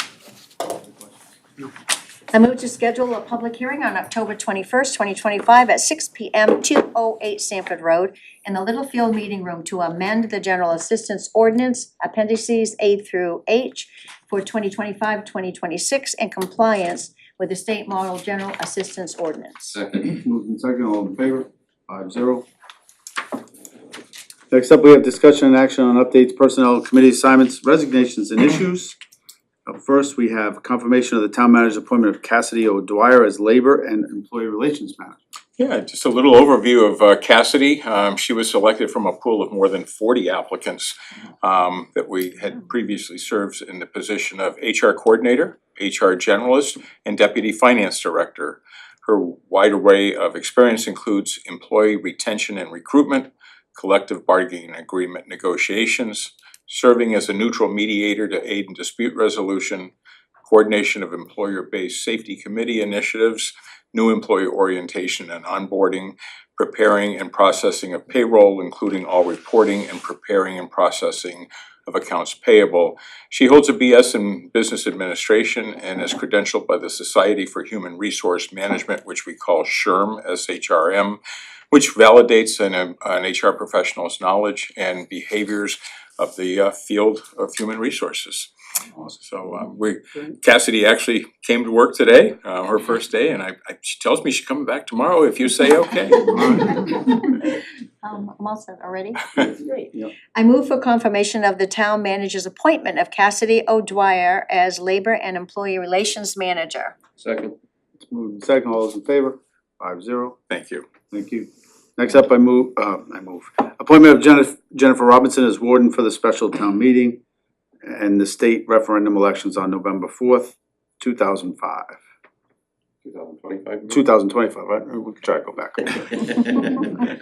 I move to schedule a public hearing on October 21st, 2025 at 6 p.m. 208 Sanford Road in the Littlefield Meeting Room to amend the General Assistance Ordinance Appendices A through H for 2025-2026 in compliance with the State Model General Assistance Ordinance. Second. Moved in second, all in favor? 5-0. Next up, we have discussion and action on updates, personnel committee assignments, resignations, and issues. First, we have confirmation of the town manager's appointment of Cassidy O'Dwyer as labor and employee relations manager. Yeah, just a little overview of Cassidy. She was selected from a pool of more than 40 applicants that we had previously served in the position of HR coordinator, HR generalist, and deputy finance director. Her wide array of experience includes employee retention and recruitment, collective bargaining agreement negotiations, serving as a neutral mediator to aid in dispute resolution, coordination of employer-based safety committee initiatives, new employee orientation and onboarding, preparing and processing of payroll, including all reporting and preparing and processing of accounts payable. She holds a BS in Business Administration and is credentialed by the Society for Human Resource Management, which we call SHRM, S-H-R-M, which validates an HR professional's knowledge and behaviors of the field of human resources. So Cassidy actually came to work today, her first day, and she tells me she's coming back tomorrow if you say okay. I'm all set already. Great. I move for confirmation of the town manager's appointment of Cassidy O'Dwyer as labor and employee relations manager. Second. It's moved in second, all those in favor? 5-0. Thank you. Thank you. Next up, I move appointment of Jennifer Robinson as warden for the special town meeting and the state referendum elections on November 4th, 2005. 2025. 2025, right? We can try to go back.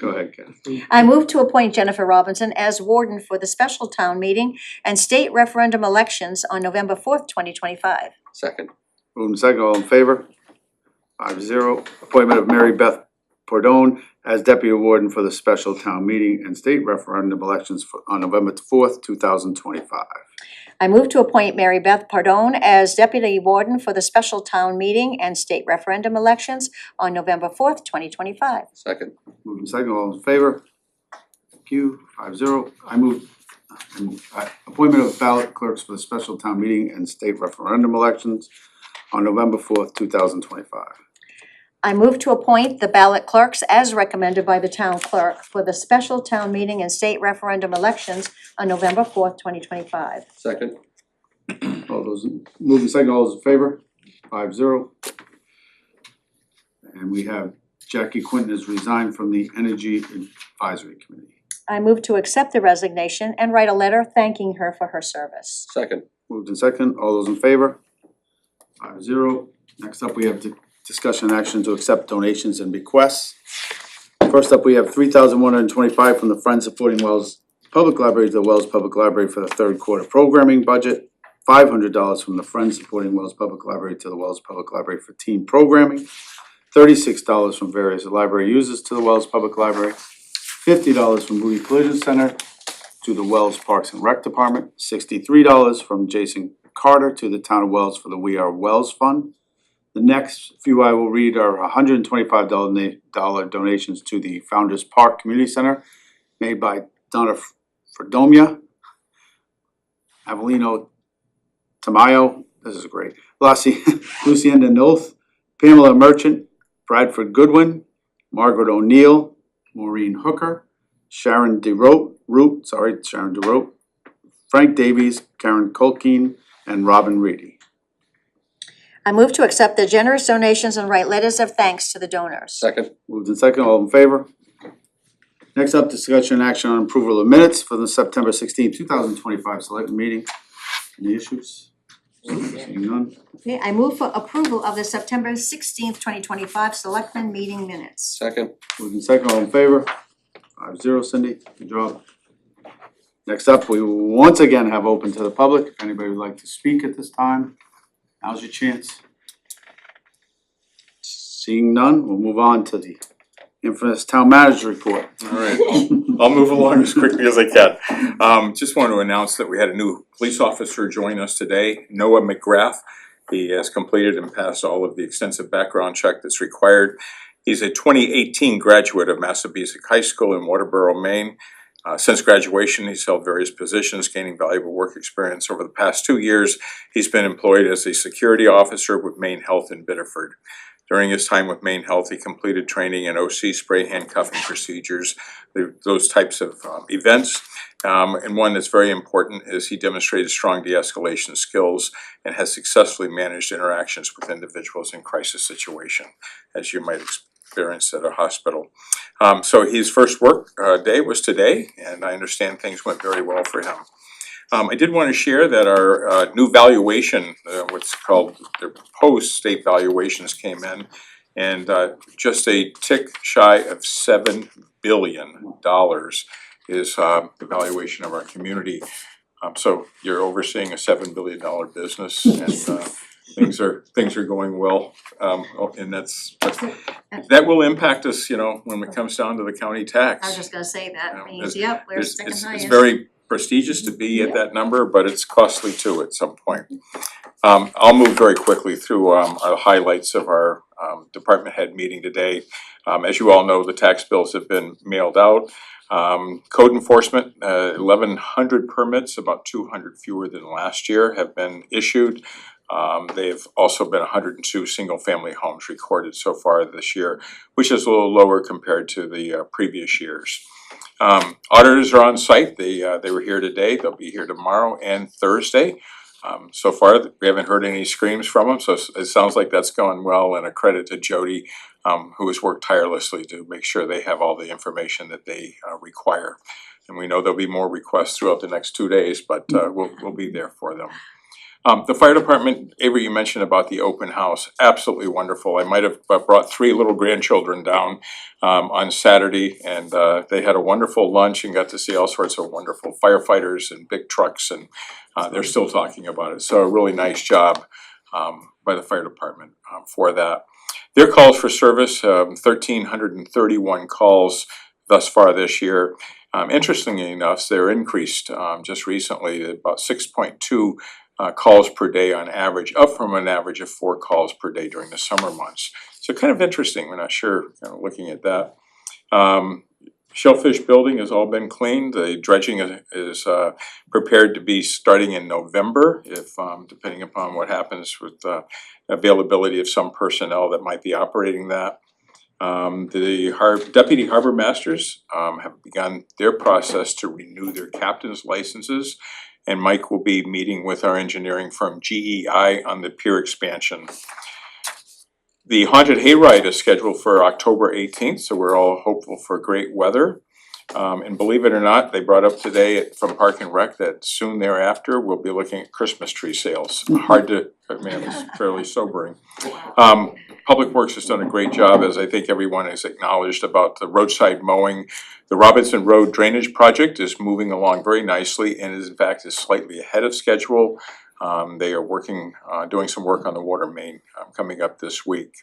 Go ahead, Ken. I move to appoint Jennifer Robinson as warden for the special town meeting and state referendum elections on November 4th, 2025. Second. Moved in second, all in favor? 5-0. Appointment of Mary Beth Pordone as deputy warden for the special town meeting and state referendum elections on November 4th, 2025. I move to appoint Mary Beth Pardone as deputy warden for the special town meeting and state referendum elections on November 4th, 2025. Second. Moved in second, all in favor? Thank you, 5-0. I move appointment of ballot clerks for the special town meeting and state referendum elections on November 4th, 2025. I move to appoint the ballot clerks as recommended by the town clerk for the special town meeting and state referendum elections on November 4th, 2025. Second. All those, moved in second, all those in favor? 5-0. And we have Jackie Quinton has resigned from the Energy Advisory Committee. I move to accept the resignation and write a letter thanking her for her service. Second. Moved in second, all those in favor? 5-0. Next up, we have discussion and action to accept donations and bequests. First up, we have $3,125 from the Friends Supporting Wells Public Library to the Wells Public Library for the third quarter programming budget. $500 from the Friends Supporting Wells Public Library to the Wells Public Library for team programming. $36 from various library users to the Wells Public Library. $50 from Moody Collision Center to the Wells Parks and Rec Department. $63 from Jason Carter to the Town of Wells for the We Are Wells Fund. The next few I will read are $125 donations to the Founders Park Community Center made by Donna Fredomia, Avelino Tamayo, this is great, Lucienda Noth, Pamela Merchant, Bradford Goodwin, Margaret O'Neill, Maureen Hooker, Sharon DeRote, Frank Davies, Karen Colkeen, and Robin Reedy. I move to accept the generous donations and write letters of thanks to the donors. Second. Moved in second, all in favor? Next up, discussion and action on approval of minutes for the September 2025 select meeting. Any issues? Seeing none. Okay, I move for approval of the September 2025 selectmen meeting minutes. Second. Moved in second, all in favor? 5-0, Cindy, good job. Next up, we will once again have open to the public. If anybody would like to speak at this time, now's your chance. Seeing none, we'll move on to the infamous town manager report. All right, I'll move along as quickly as I can. Just want to announce that we had a new police officer join us today, Noah McGrath. He has completed and passed all of the extensive background check that's required. He's a 2018 graduate of Massabesic High School in Waterboro, Maine. Since graduation, he's held various positions, gaining valuable work experience. Over the past 2 years, he's been employed as a security officer with Maine Health in Biddeford. During his time with Maine Health, he completed training in OC spray handcuffing procedures, those types of events. And one that's very important is he demonstrated strong de-escalation skills and has successfully managed interactions with individuals in crisis situation, as you might experience at a hospital. So his first work day was today, and I understand things went very well for him. I did want to share that our new valuation, what's called the proposed state valuations came in, and just a tick shy of $7 billion is the valuation of our community. So you're overseeing a $7 billion business, and things are going well, and that will impact us, when it comes down to the county tax. I was just gonna say that, You know, means, yep, we're second It's highest. very prestigious to be at that number, but it's costly too at some point. I'll move very quickly through our highlights of our department head meeting today. As you all know, the tax bills have been mailed out. Code enforcement, 1,100 permits, about 200 fewer than last year, have been issued. They've also been 102 single-family homes recorded so far this year, which is a little lower compared to the previous years. Auditors are on site. They were here today. They'll be here tomorrow and Thursday. So far, we haven't heard any screams from them, so it sounds like that's going well, and a credit to Jody, who has worked tirelessly to make sure they have all the information that they require. And we know there'll be more requests throughout the next 2 days, but we'll be there for them. The fire department, Avery, you mentioned about the open house, absolutely wonderful. I might have brought 3 little grandchildren down on Saturday, and they had a wonderful lunch and got to see all sorts of wonderful firefighters and big trucks, and they're still talking about it. So a really nice job by the fire department for that. Their calls for service, 1,331 calls thus far this year. Interestingly enough, they're increased just recently, about 6.2 calls per day on average, up from an average of 4 calls per day during the summer months. So kind of interesting, we're not sure, looking at that. Shellfish building has all been cleaned. The dredging is prepared to be starting in November, if depending upon what happens with availability of some personnel that might be operating that. The deputy harbor masters have begun their process to renew their captain's licenses, and Mike will be meeting with our engineering firm GEI on the pier expansion. The haunted hayride is scheduled for October 18th, so we're all hopeful for great weather. And believe it or not, they brought up today from Park and Rec that soon thereafter, we'll be looking at Christmas tree sales. It was fairly sobering. Public Works has done a great job, as I think everyone has acknowledged, about the roadside mowing. The Robinson Road Drainage Project is moving along very nicely and is in fact slightly ahead of schedule. They are working, doing some work on the water main coming up this week.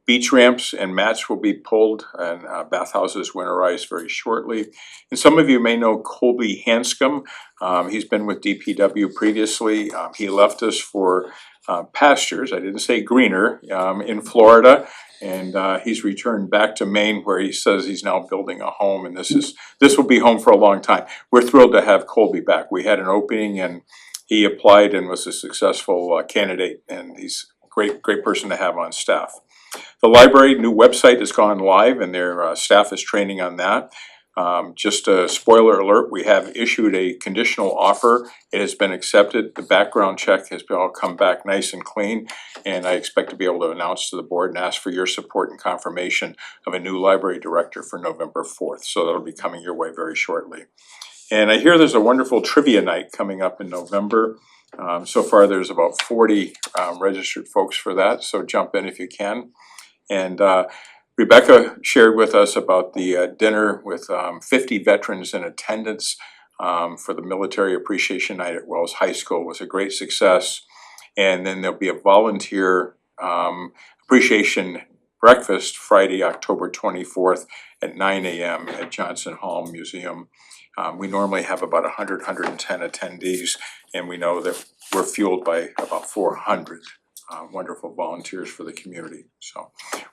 Beach ramps and mats will be pulled, and bathhouses winterized very shortly. And some of you may know Colby Hanscom. He's been with DPW previously. He left us for pastures, I didn't say greener, in Florida. And he's returned back to Maine, where he says he's now building a home, and this will be home for a long time. We're thrilled to have Colby back. We had an opening, and he applied and was a successful candidate, and he's a great person to have on staff. The library new website has gone live, and their staff is training on that. Just a spoiler alert, we have issued a conditional offer. It has been accepted. The background check has all come back nice and clean. And I expect to be able to announce to the board and ask for your support and confirmation of a new library director for November 4th. So that'll be coming your way very shortly. And I hear there's a wonderful trivia night coming up in November. So far, there's about 40 registered folks for that, so jump in if you can. And Rebecca shared with us about the dinner with 50 veterans in attendance for the Military Appreciation Night at Wells High School. It was a great success. And then there'll be a volunteer appreciation breakfast Friday, October 24th at 9 a.m. at Johnson Hall Museum. We normally have about 110 attendees, and we know that we're fueled by about 400 wonderful volunteers for the community. So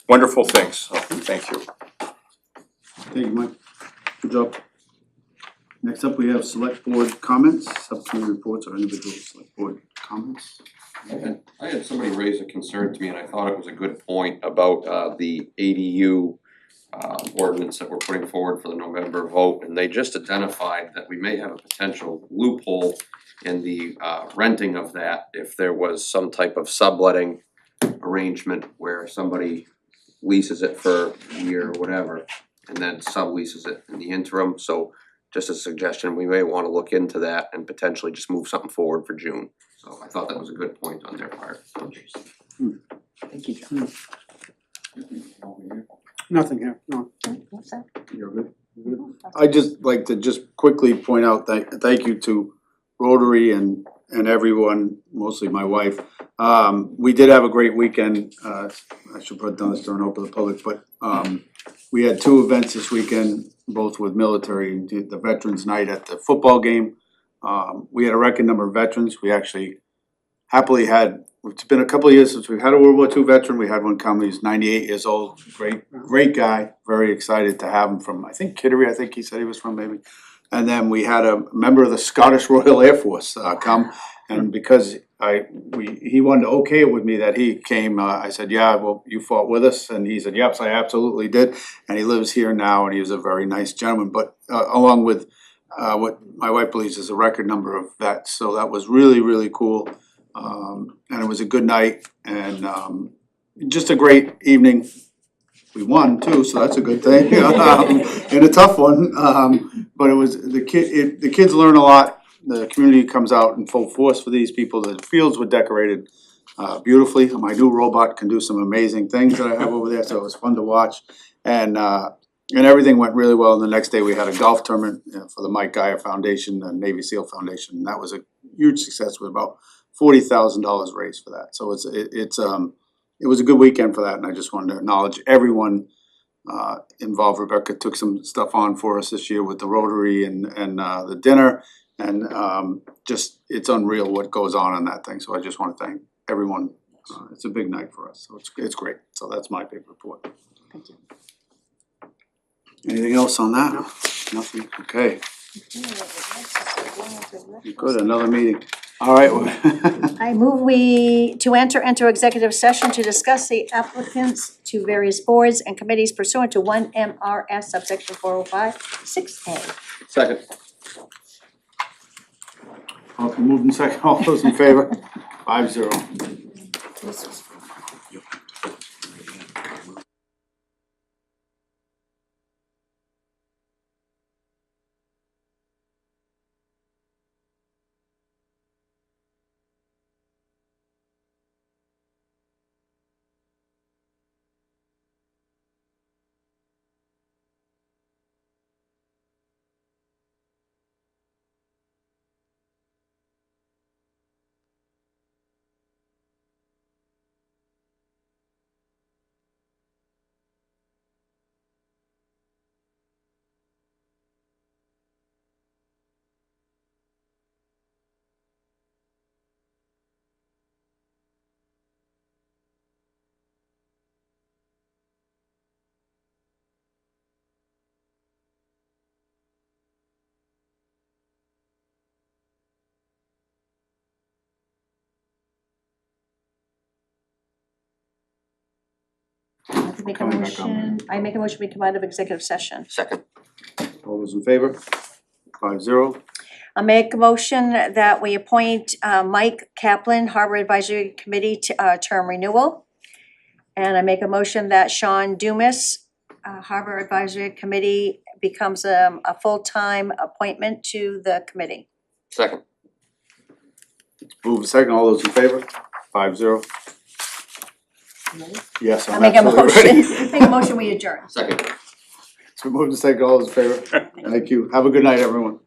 wonderful things, so thank you. Thank you, Mike. Good job. Next up, we have select board comments, subcommittee reports, or individual select board comments. I had somebody raise a concern to me, and I thought it was a good point about the ADU ordinance that we're putting forward for the November vote, and they just identified that we may have a potential loophole in the renting of that if there was some type of subletting arrangement where somebody leases it for a year or whatever, and then subleases it in the interim. So just a suggestion, we may wanna look into that and potentially just move something forward for June. So I thought that was a good point on their part. Thank you, John. Nothing here, no. You're good? I'd just like to just quickly point out, thank you to Rotary and everyone, mostly my wife. We did have a great weekend. I should put down this during open to the public, but we had two events this weekend, both with military, the Veterans Night at the football game. We had a record number of veterans. We actually happily had, it's been a couple of years since we've had a World War II veteran. We had one come, he's 98 years old, great guy, very excited to have him from, I think Kittery, I think he said he was from maybe. And then we had a member of the Scottish Royal Air Force come, and because he wanted to okay it with me that he came, I said, yeah, well, you fought with us, and he said, yes, I absolutely did, and he lives here now, and he was a very nice gentleman, but along with what my wife believes is a record number of vets, so that was really, really cool. And it was a good night, and just a great evening. We won too, so that's a good thing, and a tough one, but it was, the kids learn a lot. The community comes out in full force for these people. The fields were decorated beautifully. My new robot can do some amazing things that I have over there, so it was fun to watch. And everything went really well. And the next day we had a golf tournament for the Mike Geyer Foundation and Navy SEAL Foundation, and that was a huge success with about $40,000 raised for that. So it was a good weekend for that, and I just wanted to acknowledge everyone involved. Rebecca took some stuff on for us this year with the Rotary and the dinner, and just, it's unreal what goes on in that thing. So I just want to thank everyone. It's a big night for us, so it's great. So that's my big report. Thank you. Anything else on that? Nothing, okay. Good, another meeting. All right. I move to enter into executive session to discuss the applicants to various boards and committees pursuant to 1 MRS subsection 405 6A. Second. Okay, moved in second, all those in favor? 5-0. make a coming back on. motion, I make a motion, we come out of executive session. Second. All those in favor? 5-0. I make a motion that we appoint Mike Kaplan, Harbor Advisory Committee to term renewal. And I make a motion that Sean Dumas, Harbor Advisory Committee, becomes a full-time appointment to the committee. Second. Move the second, all those in favor? 5-0. Yes, I I'm make a absolutely motion, ready. make a motion, we adjourn. Second. So move the second, all those in favor? Thank you. Have a good night, everyone.